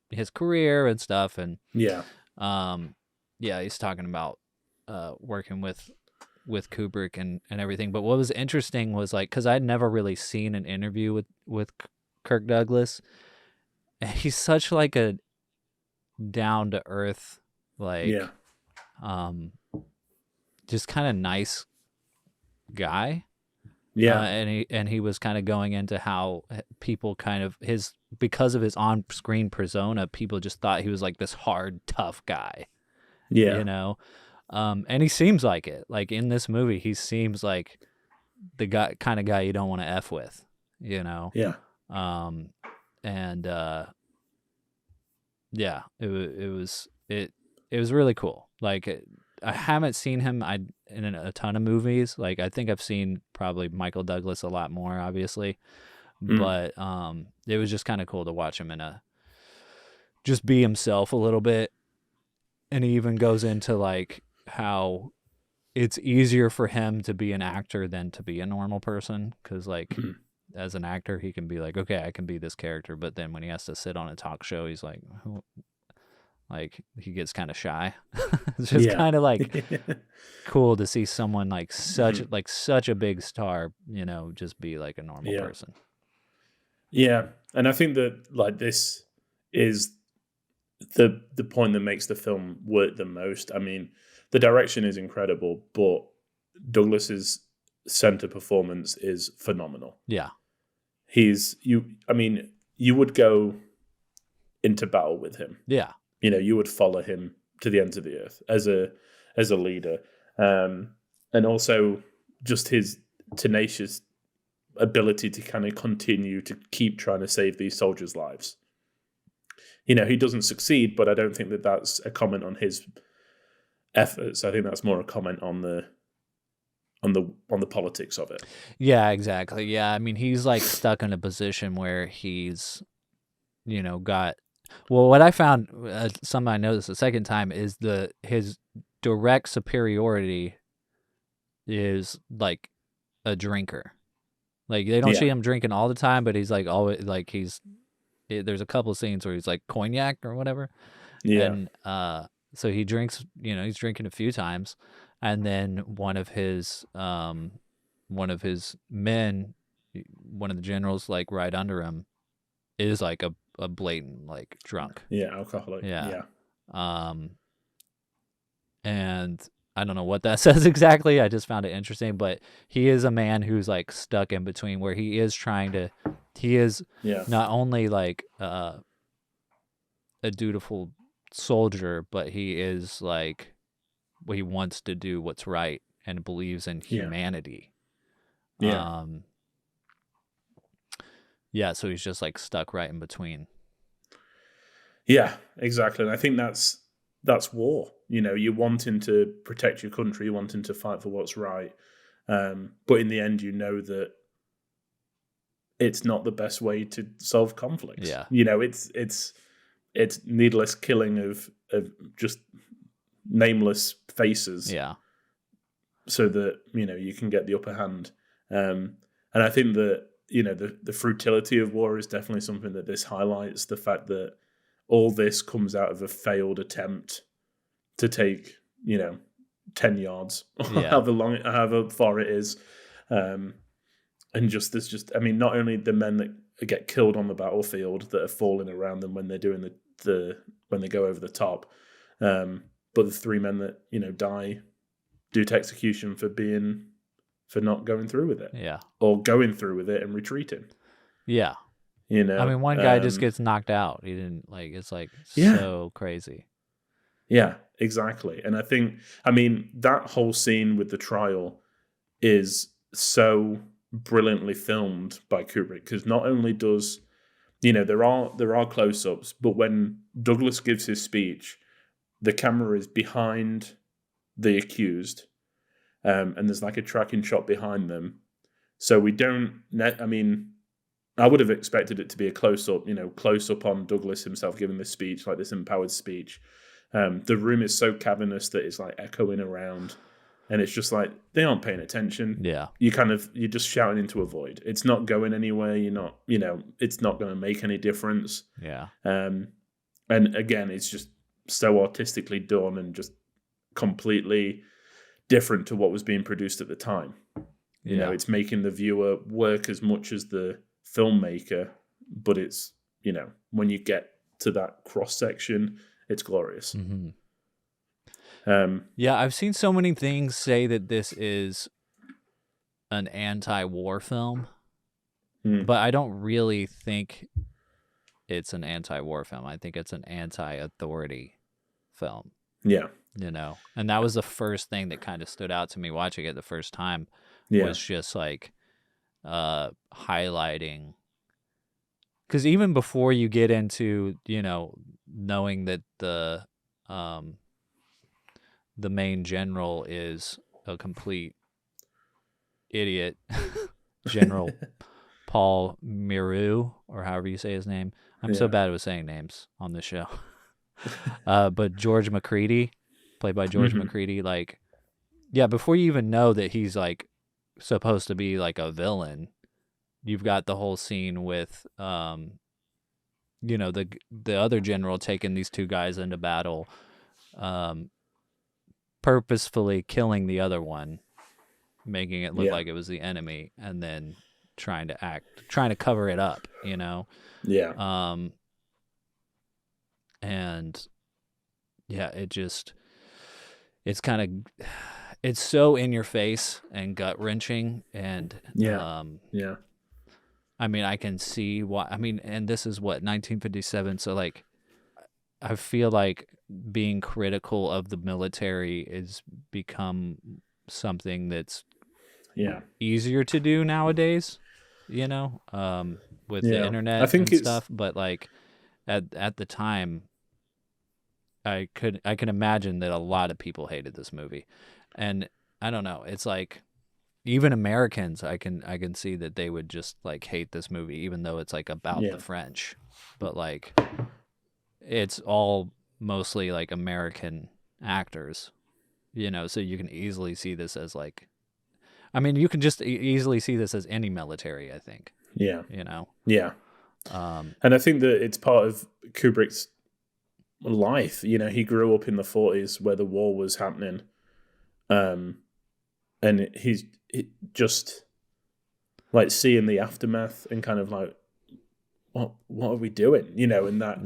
his career and stuff. And he's talking about working with Kubrick and everything. But what was interesting was like, because I'd never really seen an interview with Kirk Douglas. And he's such like a down to earth, like, just kind of nice guy. And he was kind of going into how people kind of because of his on-screen persona, people just thought he was like this hard, tough guy. And he seems like it. Like in this movie, he seems like the kind of guy you don't want to F with, It was really cool. Like I haven't seen him in a ton of movies. Like I think I've seen probably Michael Douglas a lot more, obviously, but it was just kind of cool to watch him just be himself a little bit. And he even goes into like how it's easier for him to be an actor than to be a normal person, because like as an actor he can be like, okay, I can be this character, but then when he has to sit on a talk show, he's like, like he gets kind of shy. It's just kind of like cool to see someone like such a big star, just be like a normal person. Yeah, and I think that like this is the point that makes the film work the most. I mean, the direction is incredible, but Douglas's center performance is phenomenal. Yeah, you would go into battle with him. Yeah. You would follow him to the ends of the earth as a leader, and also just his tenacious ability to kind of continue to keep trying to save these soldiers' lives. He doesn't succeed, but I don't think that that's a comment on his efforts. I think that's more a comment on the on the politics of it. Yeah, exactly. Yeah, I mean, he's like stuck in a position where he's, got. Well, what I found, something I noticed the second time is his direct superiority is like a drinker. Like they don't see him drinking all the time, but he's like always like there's a couple of scenes where he's like cognac or whatever. Yeah. And so he drinks, he's drinking a few times, and then one of his men, one of the generals like right under him, is like a blatant like drunk. Yeah, alcoholic. Yeah. And I don't know what that says exactly. I just found it interesting, but he is a man who's like stuck in between where he is not only like a dutiful soldier, but he is like, he wants to do what's right and believes in humanity. Yeah. So he's just like stuck right in between. Yeah, exactly. And I think that's war. You're wanting to protect your country, you're wanting to fight for what's right. But in the end, that it's not the best way to solve conflicts. Yeah. It's needless killing of just nameless faces. Yeah. So that, you can get the upper hand. And I think that, the fruitility of war is definitely something that this highlights. The fact that all this comes out of a failed attempt to take, 10 yards, however far it is. And not only the men that get killed on the battlefield that are falling around them when they're doing when they go over the top, but the 3 men that, die due to execution for not going through with it. Yeah. Or going through with it and retreating. Yeah. I mean, one guy just gets knocked out. He didn't it's like so crazy. Yeah, exactly. And I think, that whole scene with the trial is so brilliantly filmed by Kubrick, because not only does, there are close-ups, but when Douglas gives his speech, the camera is behind the accused, and there's like a tracking shot behind them. So we don't, I would have expected it to be a close-up on Douglas himself giving this speech, like this empowered speech. The room is so cavernous that it's like echoing around, and it's just like they aren't paying attention. Yeah. You're just shouting into a void. It's not going anywhere. You're not, it's not going to make any difference. Yeah. And again, it's just so artistically done and just completely different to what was being produced at the time. It's making the viewer work as much as the filmmaker, but it's, when you get to that cross section, it's glorious. Mm-hmm. I've seen so many things say that this is an anti-war film, but I don't really think it's an anti-war film. I think it's an anti-authority film. Yeah. And that was the first thing that kind of stood out to me watching it the first time, was just like highlighting. Because even before you get into, knowing that the main general is a complete idiot, General Paul Miru, or however you say his name. I'm so bad with saying names on this show. But George McCready, played by George McCready, before you even know that he's like supposed to be like a villain, you've got the whole scene with the other general taking these 2 guys into battle, purposefully killing the other one, making it look like it was the enemy, and then trying to cover it up, it's so in your face and gut wrenching, and I can see why. And this is what, 1957. So like, I feel like being critical of the military is become something that's easier to do nowadays, with the internet, I think, and stuff. But like at the time, I can imagine that a lot of people hated this movie, and I don't know. It's like, even Americans, I can see that they would just like hate this movie, even though it's like about the French, but like it's all mostly like American actors, so you can easily see this as like, I mean, you can just easily see this as any military, I think. Yeah. Yeah. And I think that it's part of Kubrick's life. He grew up in the 40s where the war was happening. And he's just like seeing the aftermath and kind of like, what are we doing? And that,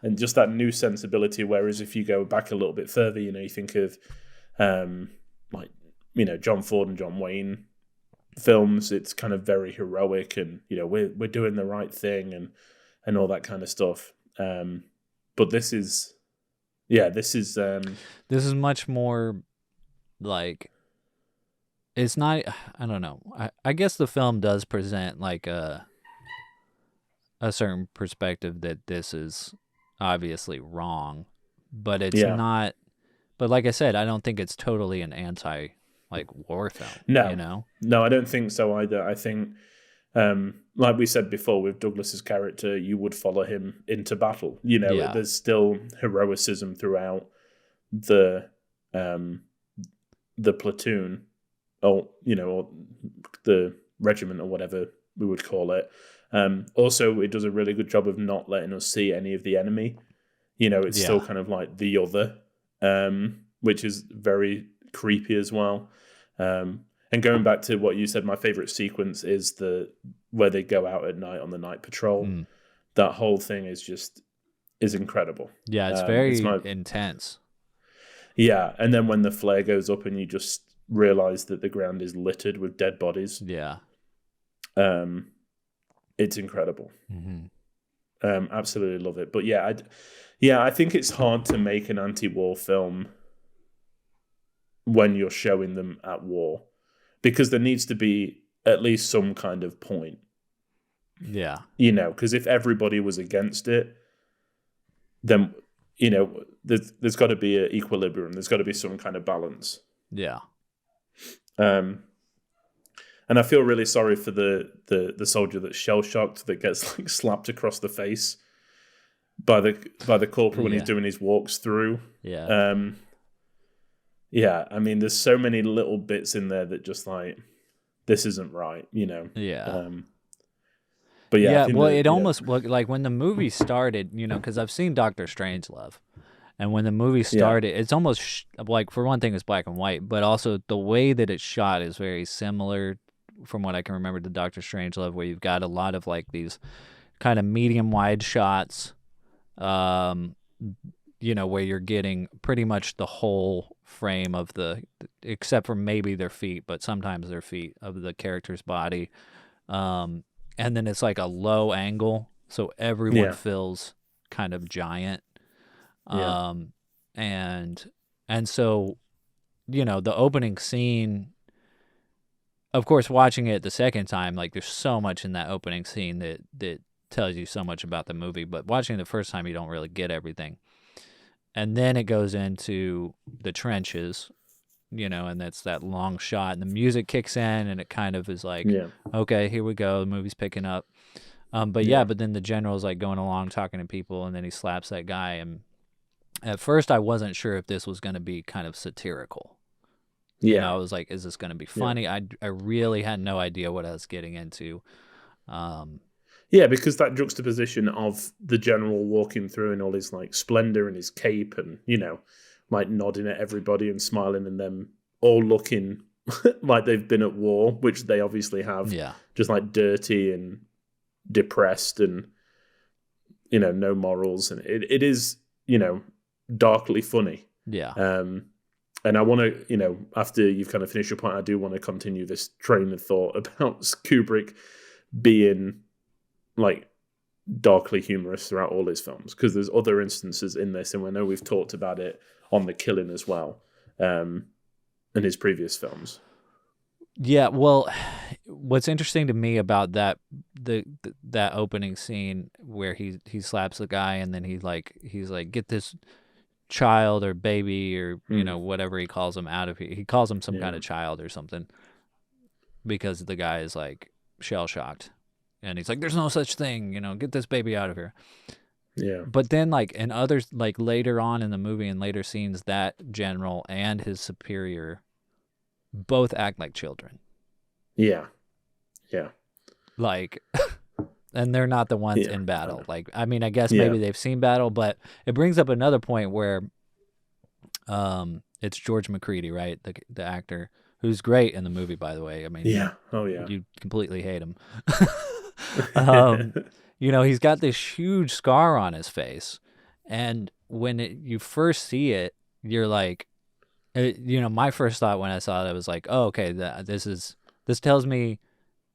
and just that new sensibility. Whereas if you go back a little bit further, you think of John Ford and John Wayne films. It's kind of very heroic, and we're doing the right thing and all that kind of stuff. But this is much more like, it's not, I don't know. I guess the film does present like a certain perspective that this is obviously wrong, but it's not. But like I said, I don't think it's totally an war film. No, I don't think so either. I think, like we said before, with Douglas's character, you would follow him into battle. There's still heroicism throughout the platoon, or the regiment, or whatever we would call it. Also, it does a really good job of not letting us see any of the enemy. It's still kind of like the other, which is very creepy as well. And going back to what you said, my favorite sequence is where they go out at night on the night patrol. That whole thing is incredible. Yeah, it's very intense. Yeah, and then when the flare goes up and you just realize that the ground is littered with dead bodies. Yeah. It's incredible. Absolutely love it. But I think it's hard to make an anti-war film when you're showing them at war, because there needs to be at least some kind of point. Yeah. Because if everybody was against it, then, there's got to be an equilibrium. There's got to be some kind of balance. Yeah. And I feel really sorry for the soldier that's shell-shocked, that gets like slapped across the face by the corporal when he's doing his walks through. Yeah. I mean, there's so many little bits in there that just like, this isn't right, Yeah. But yeah, well, it almost like when the movie started, because I've seen Dr. Strangelove, and when the movie started, it's almost like, for one thing, it's black and white, but also the way that it's shot is very similar, from what I can remember, to Dr. Strangelove, where you've got a lot of like these kind of medium wide shots, where you're getting pretty much the whole frame of except for maybe their feet, but sometimes their feet, of the character's body. And then it's like a low angle, so everyone feels kind of giant. And so, the opening scene, of course, watching it the second time, like, there's so much in that opening scene that tells you so much about the movie, but watching it the first time, you don't really get everything. And then it goes into the trenches, and that's that long shot, and the music kicks in, and it kind of is like, okay, here we go, the movie's picking up. But then the general's like going along talking to people, and then he slaps that guy. And at first, I wasn't sure if this was going to be kind of satirical. I was like, is this going to be funny? I really had no idea what I was getting into. Because that juxtaposition of the general walking through in all his like splendor and his cape, and like nodding at everybody and smiling, and them all looking like they've been at war, which they obviously have. Just like dirty and depressed, and no morals, and it is darkly funny. And I want to, after you've kind of finished your point, I do want to continue this train of thought about Kubrick being like darkly humorous throughout all his films, because there's other instances in this, and I know we've talked about it on The Killing as well, in his previous films. Yeah, well, what's interesting to me about that opening scene where he slaps the guy, and then he's like, get this child or baby or whatever he calls him out of here. He calls him some kind of child or something. because the guy is like shell shocked, and he's like, "There's no such thing, get this baby out of here." Yeah. But then, like in others, like later on in the movie and later scenes, that general and his superior both act like children. Yeah. Yeah. Like, and they're not the ones in battle. Like, I mean, I guess maybe they've seen battle, but it brings up another point where, it's George McCready, right? The actor who's great in the movie, by the way. I mean, you completely hate him. He's got this huge scar on his face, and when you first see it, you're like, my first thought when I saw it was like, oh, okay, this tells me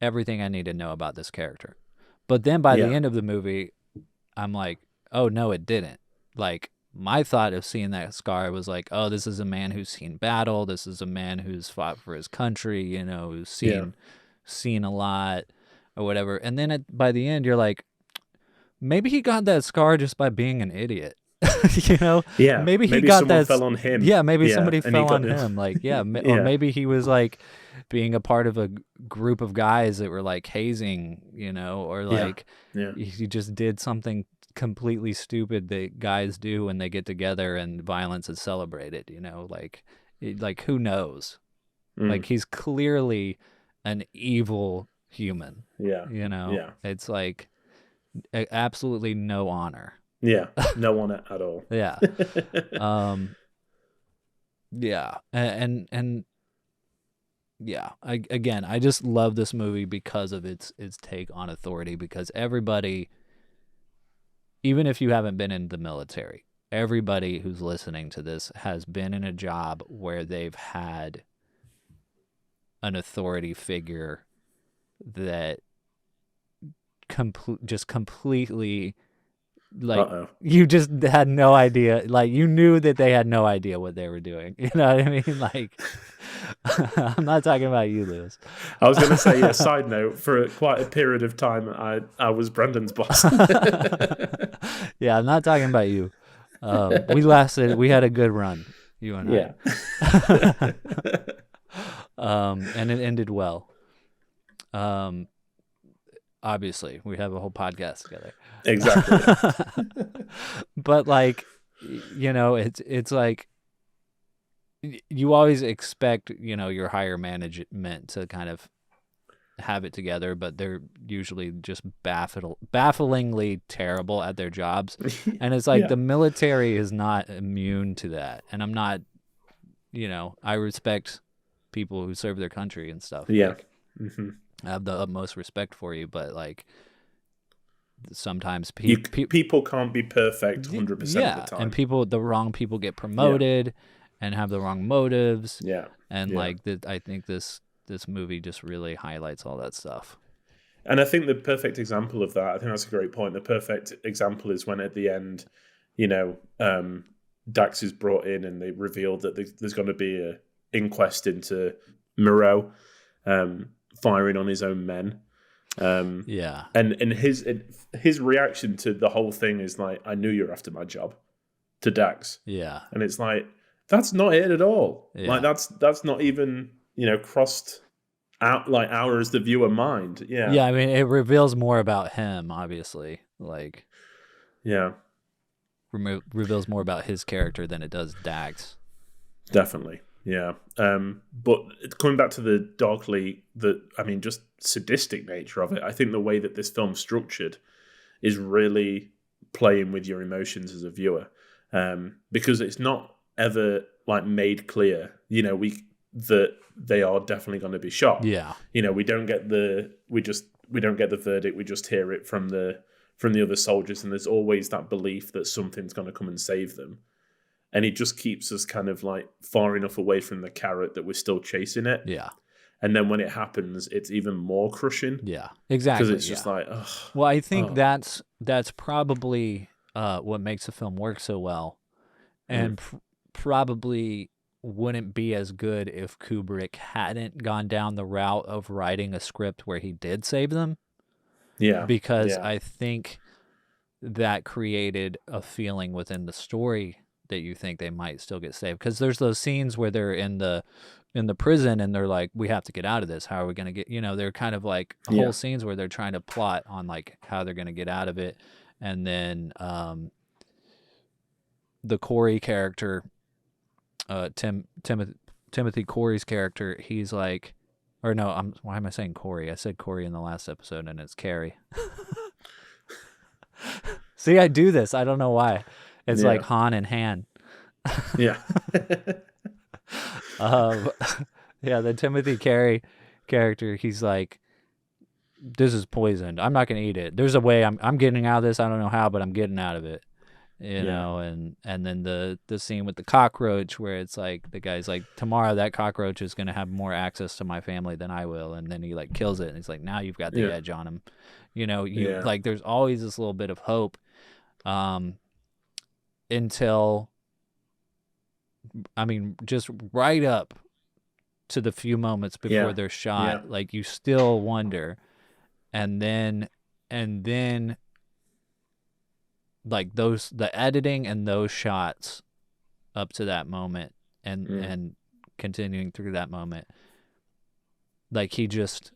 everything I need to know about this character. But then by the end of the movie, I'm like, oh no, it didn't. Like, my thought of seeing that scar was like, oh, this is a man who's seen battle. This is a man who's fought for his country, who's seen a lot or whatever. And then by the end, you're like, maybe he got that scar just by being an idiot. Yeah. Maybe he got someone that fell on him. Yeah, maybe somebody and he fell got on him. Like, or maybe he was like being a part of a group of guys that were like hazing, or like he just did something completely stupid that guys do when they get together and violence is celebrated. Like who knows? Like, he's clearly an evil human. It's like absolutely no honor. Yeah, no one at all. Yeah. Yeah. And yeah, I just love this movie because of its take on authority, because everybody, even if you haven't been in the military, everybody who's listening to this has been in a job where they've had an authority figure that just completely, like, you just had no idea. Like, you knew that they had no idea what they were doing. You know what I mean? Like, I'm not talking about you, Lewis. I was going to say, a side note, for quite a period of time, I was Brendan's boss. Yeah, I'm not talking about you. We had a good run, you and I. And it ended well. Obviously, we have a whole podcast together. Exactly. But like, it's like you always expect, your higher management to kind of have it together, but they're usually just bafflingly terrible at their jobs. And it's like the military is not immune to that. And I'm not, I respect people who serve their country and stuff. Yeah. Like, I have the utmost respect for you, but like, sometimes people can't be perfect 100% of the time. And the wrong people get promoted and have the wrong motives. Yeah. And like, I think this movie just really highlights all that stuff. And I think the perfect example of that, I think that's a great point. The perfect example is when at the end, Dax is brought in and they revealed that there's going to be a inquest into Moreau firing on his own men. And his reaction to the whole thing is like, I knew you were after my job, to Dax. Yeah. And it's like, that's not it at all. Yeah. Like, that's not even, crossed out, like, our as the viewer mind. Yeah. Yeah, I mean, it reveals more about him, obviously. Like, yeah. Reveals more about his character than it does Dax. Definitely. Yeah. But coming back to the darkly, just sadistic nature of it, I think the way that this film's structured is really playing with your emotions as a viewer. Because it's not ever like made clear, that they are definitely going to be shot. Yeah. We don't get the verdict, we just hear it from the other soldiers, and there's always that belief that something's going to come and save them. And it just keeps us kind of like far enough away from the carrot that we're still chasing it. Yeah. And then when it happens, it's even more crushing. Yeah, exactly. Because it's just like, ugh. Well, I think that's probably what makes the film work so well. And probably wouldn't be as good if Kubrick hadn't gone down the route of writing a script where he did save them. Yeah. Because I think that created a feeling within the story that you think they might still get saved. Because there's those scenes where they're in the in the prison, and they're like, we have to get out of this. How are we going to get, they're kind of like whole scenes where they're trying to plot on like how they're going to get out of it. And then the Corey character, Timothy Corey's character, he's like, or no, why am I saying Corey? I said Corey in the last episode, and it's Carrie. See, I do this. I don't know why. It's like Han and Han. Yeah. The Timothy Carey character, he's like, this is poisoned. I'm not going to eat it. There's a way I'm getting out of this. I don't know how, but I'm getting out of it. You know, and then the scene with the cockroach where it's like the guy's like, tomorrow that cockroach is going to have more access to my family than I will, and then he like kills it, and he's like, now you've got the edge on him. Like there's always this little bit of hope until, I mean, just right up to the few moments before they're shot, like you still wonder, and then like the editing and those shots up to that moment and continuing through that moment, like he just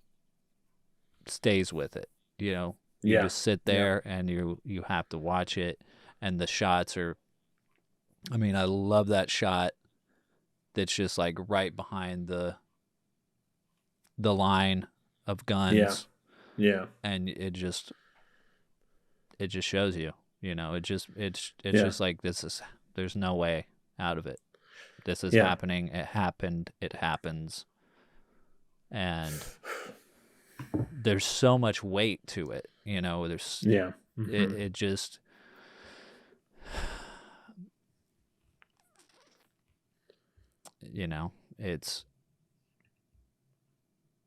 stays with it, you just sit there and you have to watch it. And the shots are, I mean, I love that shot that's just like right behind the line of guns. And it just shows you. It's just like, there's no way out of it. This is happening. It happened. It happens. And there's so much weight to it. There's, it just,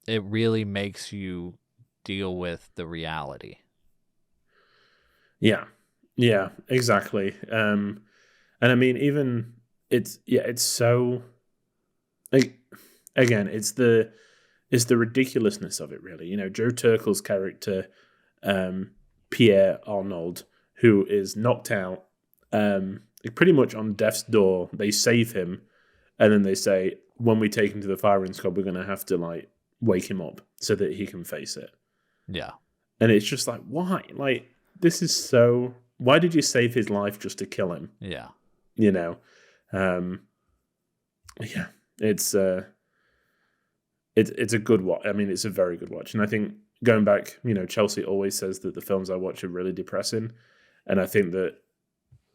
it really makes you deal with the reality. Yeah, exactly. And I mean, even it's so, like, again, it's the ridiculousness of it, really. Joe Turkel's character, Pierre Arnold, who is knocked out, pretty much on death's door. They save him, and then they say, when we take him to the firing squad, we're going to have to like wake him up so that he can face it. Yeah. And it's just like, why? Like, this is so, why did you save his life just to kill him? Yeah. It's a good watch. I mean, it's a very good watch. And I think going back, Chelsea always says that the films I watch are really depressing. And I think that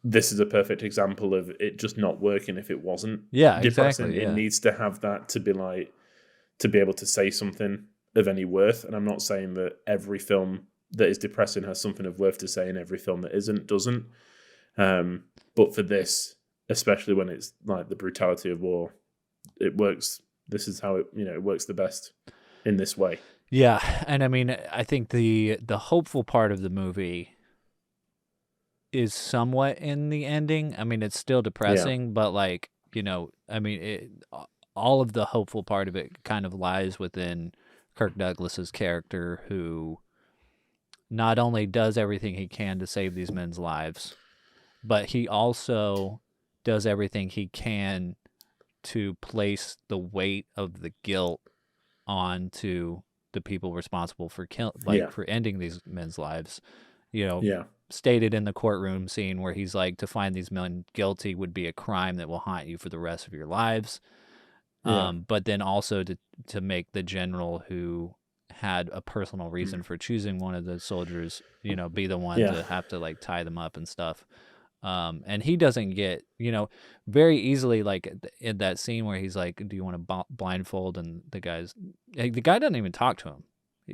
this is a perfect example of it just not working if it wasn't depressing. Exactly, It needs to have that to be like, to be able to say something of any worth. And I'm not saying that every film that is depressing has something of worth to say, and every film that isn't doesn't. But for this, especially when it's like the brutality of war, it works. This is how it works the best in this way. Yeah, and I mean, I think the hopeful part of the movie is somewhat in the ending. I mean, it's still depressing, but like, I mean, all of the hopeful part of it kind of lies within Kirk Douglas's character, who not only does everything he can to save these men's lives, but he also does everything he can to place the weight of the guilt onto the people responsible for for ending these men's lives. Stated in the courtroom scene where he's like, to find these men guilty would be a crime that will haunt you for the rest of your lives. But then also to make the general who had a personal reason for choosing one of the soldiers, be the one to have to like tie them up and stuff. And he doesn't get, very easily, like in that scene where he's like, do you want to blindfold? And the guy doesn't even talk to him.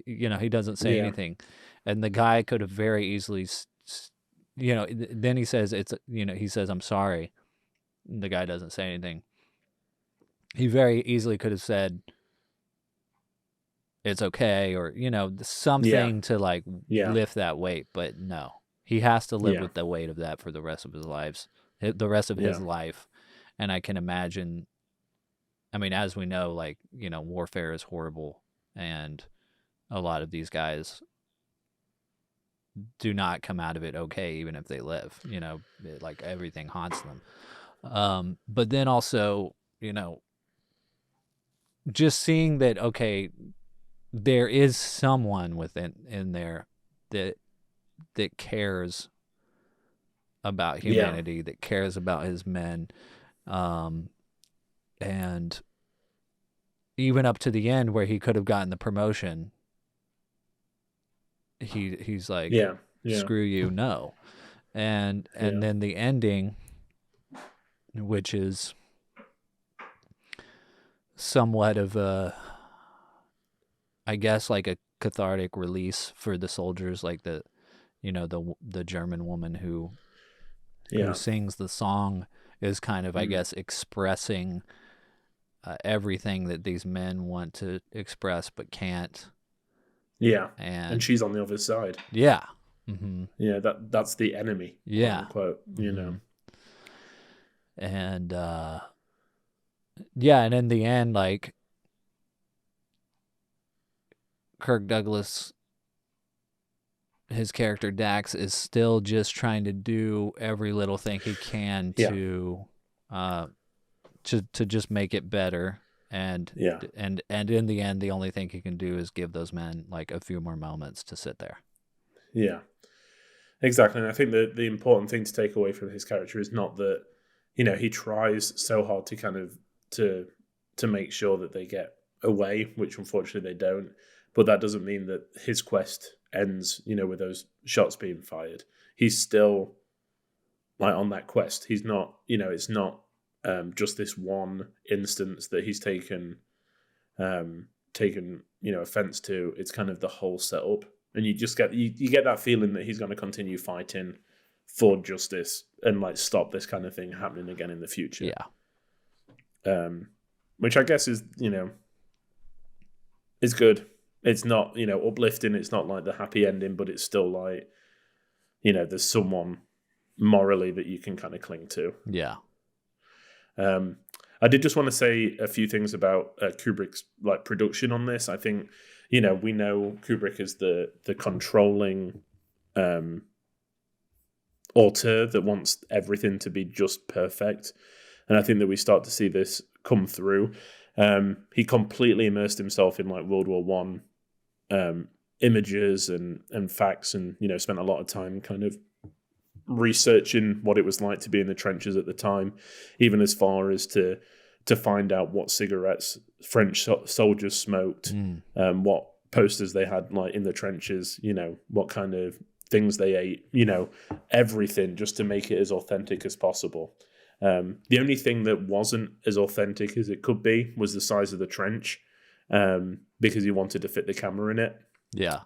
He doesn't say anything. And the guy could have very easily, then he says, he says, I'm sorry. And the guy doesn't say anything. He very easily could have said, it's okay, or, something to like lift that weight. But no, he has to live with the weight of that for the rest of his his life. And I can imagine, I mean, as we know, like, warfare is horrible, and a lot of these guys do not come out of it okay, even if they live, like everything haunts them. But then also, just seeing that, okay, there is someone in there that cares about humanity, that cares about his men, and even up to the end where he could have gotten the promotion, he's like, screw you, no. And then the ending, which is somewhat of a, I guess, like a cathartic release for the soldiers, like the German woman who sings the song is kind of, I guess, expressing everything that these men want to express but can't. Yeah, and she's on the other side. Yeah. Mm-hmm. Yeah, that's the enemy. Yeah. Quote, you know. And and in the end, like, Kirk Douglas, his character Dax, is still just trying to do every little thing he can to just make it better. And in the end, the only thing he can do is give those men like a few more moments to sit there. Yeah, exactly. And I think that the important thing to take away from his character is not that, he tries so hard to kind of to make sure that they get away, which unfortunately they don't. But that doesn't mean that his quest ends, with those shots being fired. He's still like on that quest. He's not, it's not just this one instance that he's taken offense to. It's kind of the whole setup, and you just get you get that feeling that he's going to continue fighting for justice and like stop this kind of thing happening again in the future. Yeah. Which I guess is is good. It's not uplifting. It's not like the happy ending, but it's still like there's someone morally that you can kind of cling to. Yeah. I did just want to say a few things about Kubrick's like production on this. I think we know Kubrick is the controlling auteur that wants everything to be just perfect, and I think that we start to see this come through. He completely immersed himself in like World War One images and facts, and spent a lot of time kind of researching what it was like to be in the trenches at the time, even as far as to find out what cigarettes French soldiers smoked, what posters they had like in the trenches, what kind of things they ate, everything, just to make it as authentic as possible. The only thing that wasn't as authentic as it could be was the size of the trench, because he wanted to fit the camera in it. Yeah.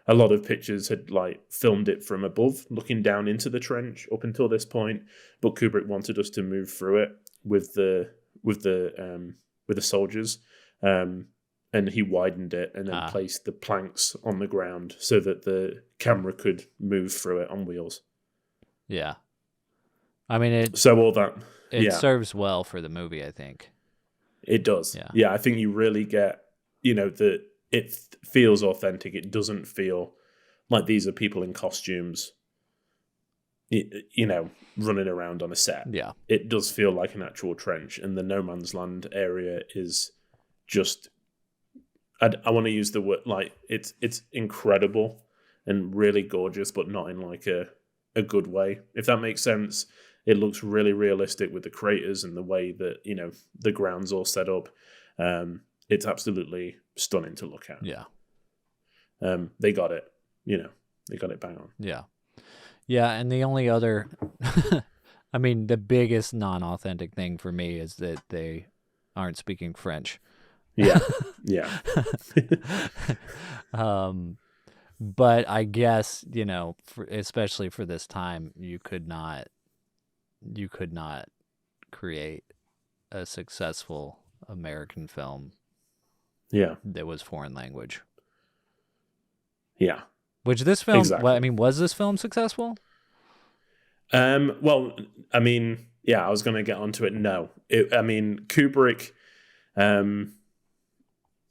A lot of pictures had like filmed it from above, looking down into the trench up until this point, but Kubrick wanted us to move through it with the soldiers, and he widened it and then placed the planks on the ground so that the camera could move through it on wheels. Yeah. I mean, it serves well for the movie, I think. It does. Yeah, I think you really get, that it feels authentic. It doesn't feel like these are people in costumes, running around on a set. Yeah. It does feel like an actual trench, and the no man's land area is just, I want to use the word, like, it's incredible and really gorgeous, but not in like a good way, if that makes sense. It looks really realistic with the craters and the way that, the ground's all set up. It's absolutely stunning to look at. Yeah. They got it, they got it bang on. Yeah. Yeah. And the only other, I mean, the biggest non-authentic thing for me is that they aren't speaking French. Yeah. Yeah. But I guess, especially for this time, you could not create a successful American film that was foreign language. Yeah. Which this film, exactly. Was this film successful? Well, I mean, yeah, I was going to get onto it. No. Kubrick,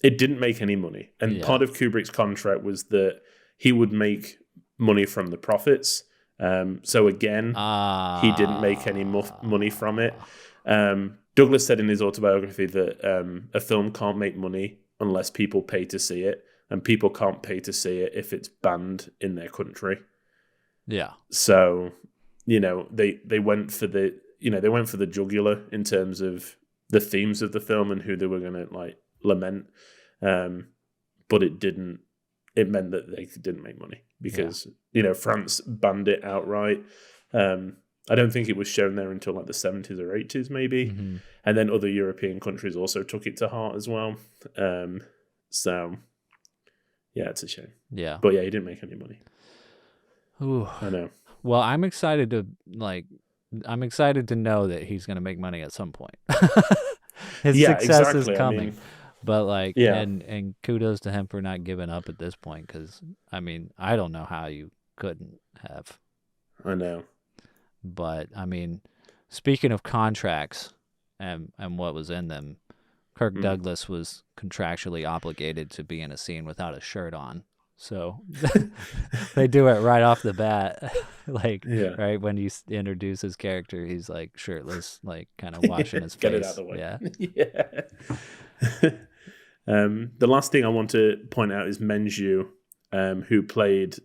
it didn't make any money. And part of Kubrick's contract was that he would make money from the profits. So again, he didn't make any money from it. Douglas said in his autobiography that a film can't make money unless people pay to see it, and people can't pay to see it if it's banned in their country. Yeah. So, they went for the jugular in terms of the themes of the film and who they were going to like lament. But it didn't. It meant that they didn't make money because France banned it outright. I don't think it was shown there until like the 70s or 80s, maybe. Mm-hmm. And then other European countries also took it to heart as well. So, yeah, it's a shame. Yeah. But yeah, he didn't make any money. Ooh. I know. Well, I'm excited to know that he's going to make money at some point. His success is coming. But and kudos to him for not giving up at this point, because I don't know how you couldn't have. I know. But speaking of contracts and what was in them, Kirk Douglas was contractually obligated to be in a scene without a shirt on. So they do it right off the bat. Right when you introduce his character, he's like shirtless, like kind of washing his face. Get it out of the way. Yeah. The last thing I want to point out is Menju, who played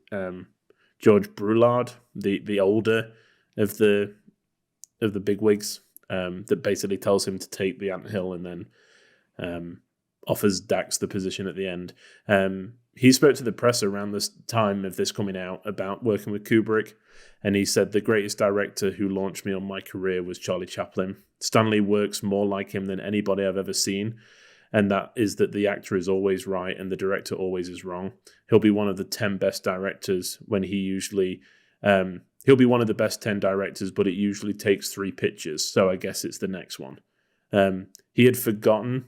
George Brulard, the older of the bigwigs, that basically tells him to take the anthill and then offers Dax the position at the end. He spoke to the press around this time of this coming out about working with Kubrick, and he said, "The greatest director who launched me on my career was Charlie Chaplin. Stanley works more like him than anybody I've ever seen, and that is that the actor is always right and the director always is wrong. He'll be one of the 10 best directors when he usually... he'll be one of the best 10 directors, but it usually takes 3 pictures, so I guess it's the next one." He had forgotten,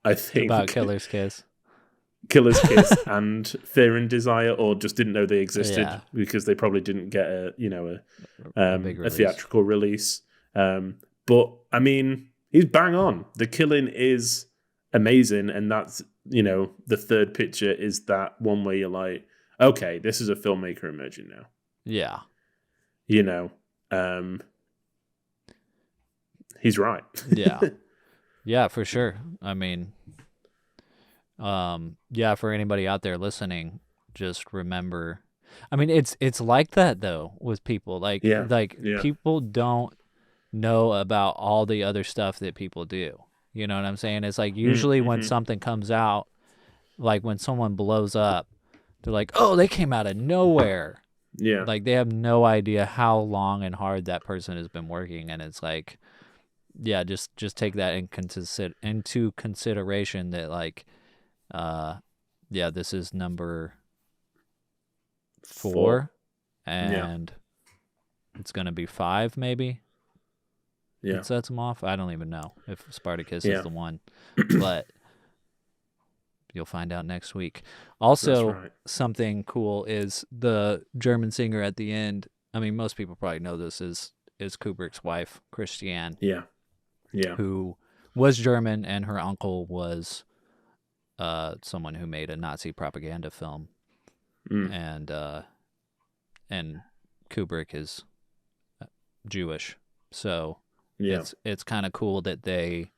I think... About Killer's Kiss. Killer's Kiss and Fear and Desire, or just didn't know they existed because they probably didn't get a theatrical release. But he's bang on. The killing is amazing, and that's the third picture is that one where you're like, okay, this is a filmmaker emerging now. Yeah. He's right. Yeah, for sure. For anybody out there listening, just remember. It's like that though with people. People don't know about all the other stuff that people do. You know what I'm saying? It's like usually when something comes out, like when someone blows up, they're like, "Oh, they came out of nowhere." Yeah. Like they have no idea how long and hard that person has been working, and it's like, yeah, just take that into consideration that this is number 4, and it's gonna be 5 maybe. Yeah, it sets them off. I don't even know if Spartacus is the one, but you'll find out next week. Also, something cool is the German singer at the end. Most people probably know this is Kubrick's wife, Christiane. Yeah. Who was German, and her uncle was someone who made a Nazi propaganda film, and Kubrick is Jewish, so it's kind of cool that they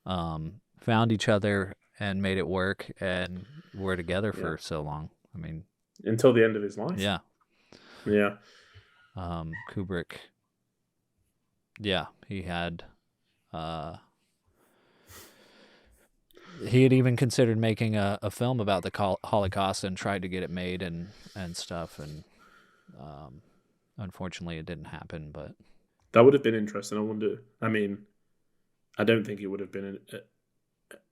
found each other and made it work and were together for so long. Until the end of his life. Yeah. Kubrick. Yeah, he had even considered making a film about the Holocaust and tried to get it made and stuff, and unfortunately it didn't happen. But that would have been interesting. I wonder. I don't think it would have been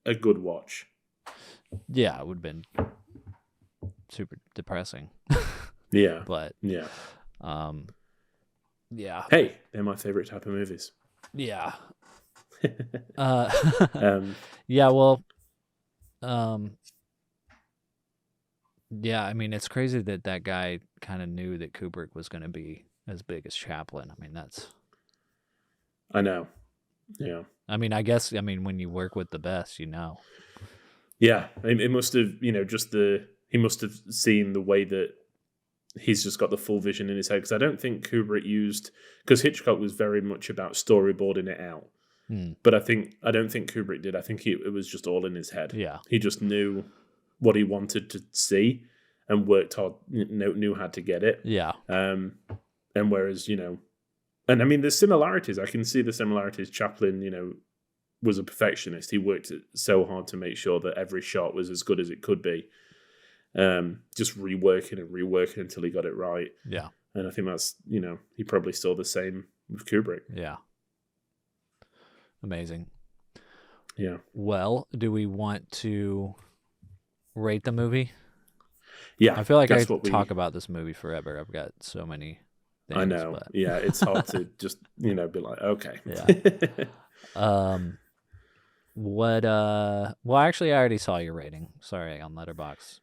a good watch. Yeah, it would have been super depressing. Yeah, but yeah. Yeah. Hey, they're my favorite type of movies. Yeah. Yeah, well, yeah, it's crazy that guy kind of knew that Kubrick was going to be as big as Chaplin. That's... I know. Yeah. I guess, when you work with the best, Yeah, it must have, he must have seen the way that he's just got the full vision in his head, because I don't think Kubrick because Hitchcock was very much about storyboarding it out. But I don't think Kubrick did. I think it was just all in his head. Yeah. He just knew what he wanted to see and worked hard, knew how to get it. Yeah. And whereas, and I mean, there's similarities. I can see the similarities. Chaplin, was a perfectionist. He worked so hard to make sure that every shot was as good as it could be. Just reworking until he got it right. Yeah. And I think that's, he probably saw the same with Kubrick. Yeah. Amazing. Yeah. Well, do we want to rate the movie? Yeah. I feel like I could talk about this movie forever. I've got so many things. I know. But... Yeah, it's hard to just, be like, okay. Yeah. Well, actually, I already saw your rating. Sorry, on Letterboxd.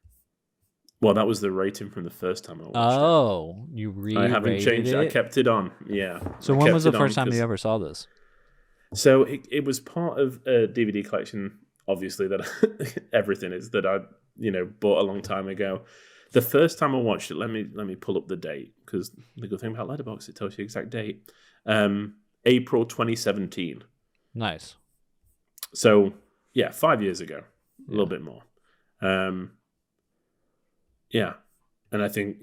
Well, that was the rating from the first time I watched it. Oh, you re-rated I haven't changed it. I kept it on. Yeah. So when was the first time you ever saw this? So it was part of a DVD collection, obviously, that everything is, that I, bought a long time ago. The first time I watched it, let me pull up the date, because the good thing about Letterboxd, it tells you the exact date. April 2017. Nice. So, yeah, 5 years ago. A little bit more. Yeah. And I think,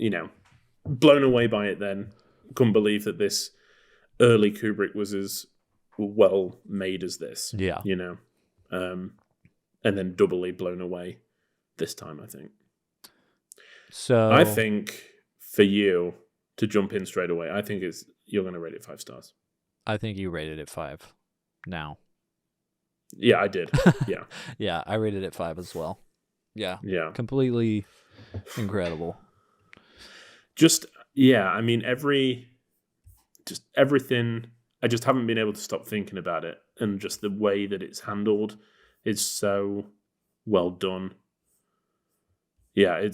blown away by it then. Couldn't believe that this early Kubrick was as well made as this. Yeah. And then doubly blown away this time, I think. So I think for you to jump in straight away, I think you're going to rate it 5 stars. I think you rated it 5 now. Yeah, I did. Yeah. Yeah, I rated it 5 as well. Yeah. Yeah. Completely incredible. I mean, everything, I just haven't been able to stop thinking about it. And just the way that it's handled is so well done. Yeah, I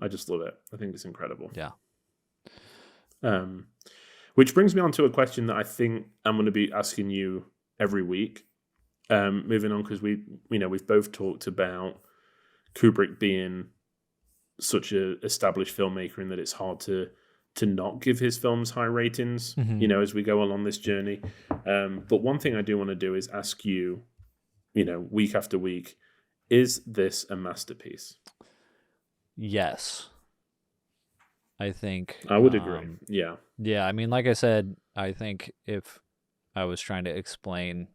just love it. I think it's incredible. Yeah. Which brings me on to a question that I think I'm going to be asking you every week. Moving on, because we've both talked about Kubrick being such a established filmmaker, and that it's hard to not give his films high ratings, as we go along this journey. But one thing I do want to do is ask you, week after week, is this a masterpiece? Yes. I think I would agree. Yeah. Yeah, I mean, like I said, I think if I was trying to explain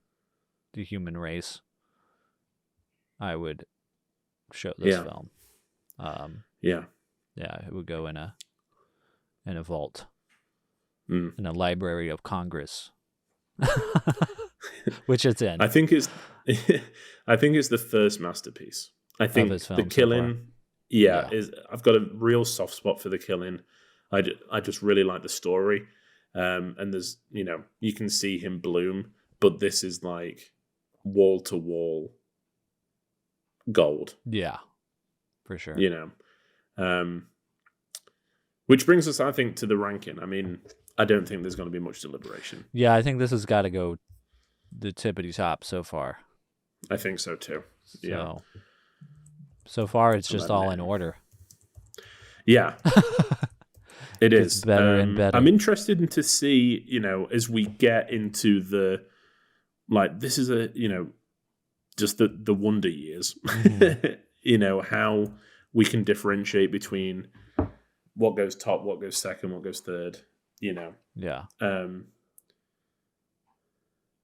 the human race, I would show this film. Yeah, it would go in a vault, in a Library of Congress, which it's in. I think it's the first masterpiece. I think The Killing, I've got a real soft spot for The Killing. I just really like the story, and there's you can see him bloom, but this is like wall to wall gold. Yeah, for sure. Which brings us, I think, to the ranking. I mean, I don't think there's going to be much deliberation. Yeah, I think this has got to go the tippity top so far. I think so too. Yeah. So far, it's just all in order. Yeah. It is. It's better and better. I'm interested to see, as we get into the, this is just the wonder years, how we can differentiate between what goes top, what goes second, what goes third, Yeah.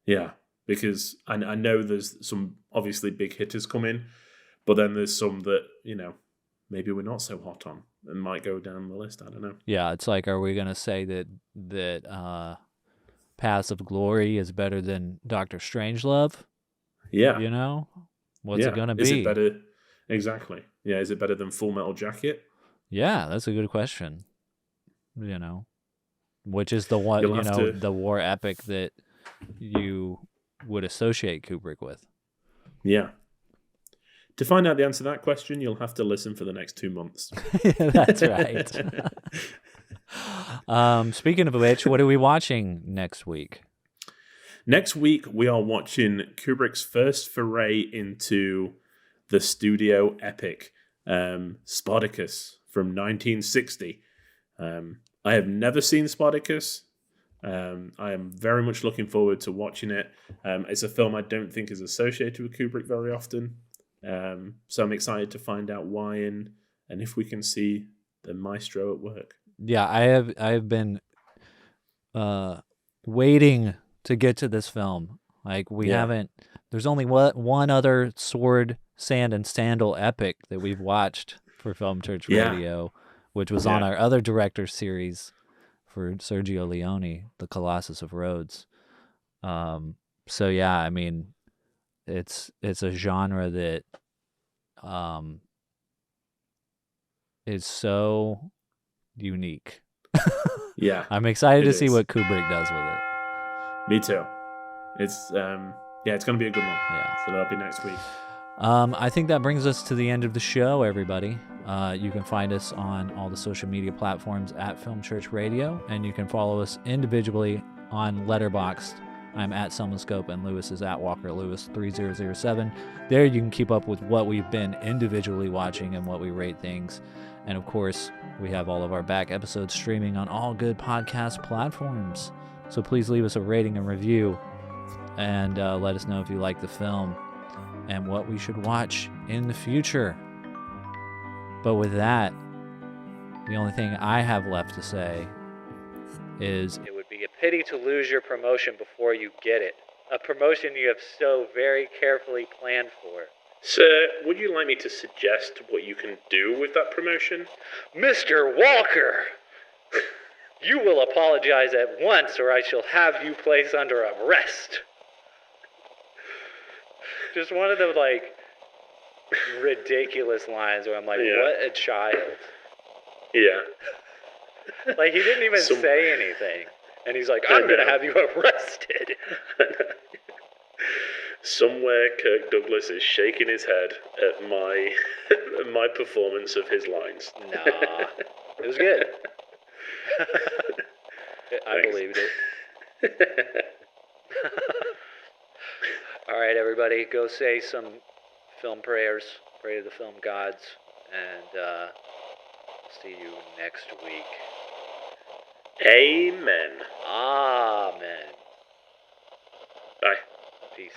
Yeah, because I know there's some obviously big hitters coming, but then there's some that, maybe we're not so hot on and might go down the list. I don't know. Yeah, it's like, are we going to say that Paths of Glory is better than Dr. Strangelove? Yeah. What's it going to be? Is it better? Exactly. Yeah, is it better than Full Metal Jacket? Yeah, that's a good question. Which is the one, the war epic that you would associate Kubrick with. Yeah. To find out the answer to that question, you'll have to listen for the next 2 months. That's right. Speaking of which, what are we watching next week? Next week, we are watching Kubrick's first foray into the studio epic, Spartacus from 1960. I have never seen Spartacus. I am very much looking forward to watching it. It's a film I don't think is associated with Kubrick very often, so I'm excited to find out why and if we can see the maestro at work. Yeah, I have been waiting to get to this film. Like we haven't. There's only one other sword, sand, and sandal epic that we've watched for Film Church Radio, which was on our other director series for Sergio Leone, The Colossus of Rhodes. So yeah, I mean, it's a genre that is so unique. Yeah, I'm excited to it see is. what Kubrick does with it. Me too. It's it's going to be a good one. Yeah. So that'll be next week. I think that brings us to the end of the show, everybody. You can find us on all the social media platforms at Film Church Radio, and you can follow us individually on Letterboxd. I'm at Selmascope, and Lewis is at Walker Lewis 3007. There you can keep up with what we've been individually watching and what we rate things. And of course, we have all of our back episodes streaming on all good podcast platforms. So please leave us a rating and review, and let us know if you like the film and what we should watch in the future. But with that, the only thing I have left to say is it would be a pity to lose your promotion before you get it. A promotion you have so very carefully planned for. Sir, would you like me to suggest what you can do with that promotion? Mr. Walker! You will apologize at once, or I shall have you placed under arrest. Just one of the, ridiculous lines where I'm like, what a child. Yeah. He didn't even say anything. And he's like, I'm going to have you arrested. Somewhere Kirk Douglas is shaking his head at my performance of his lines. Nah, it was good. I believed it. All right, everybody, go say some film prayers, pray to the film gods, and see you next week. Amen. Amen. Bye. Peace.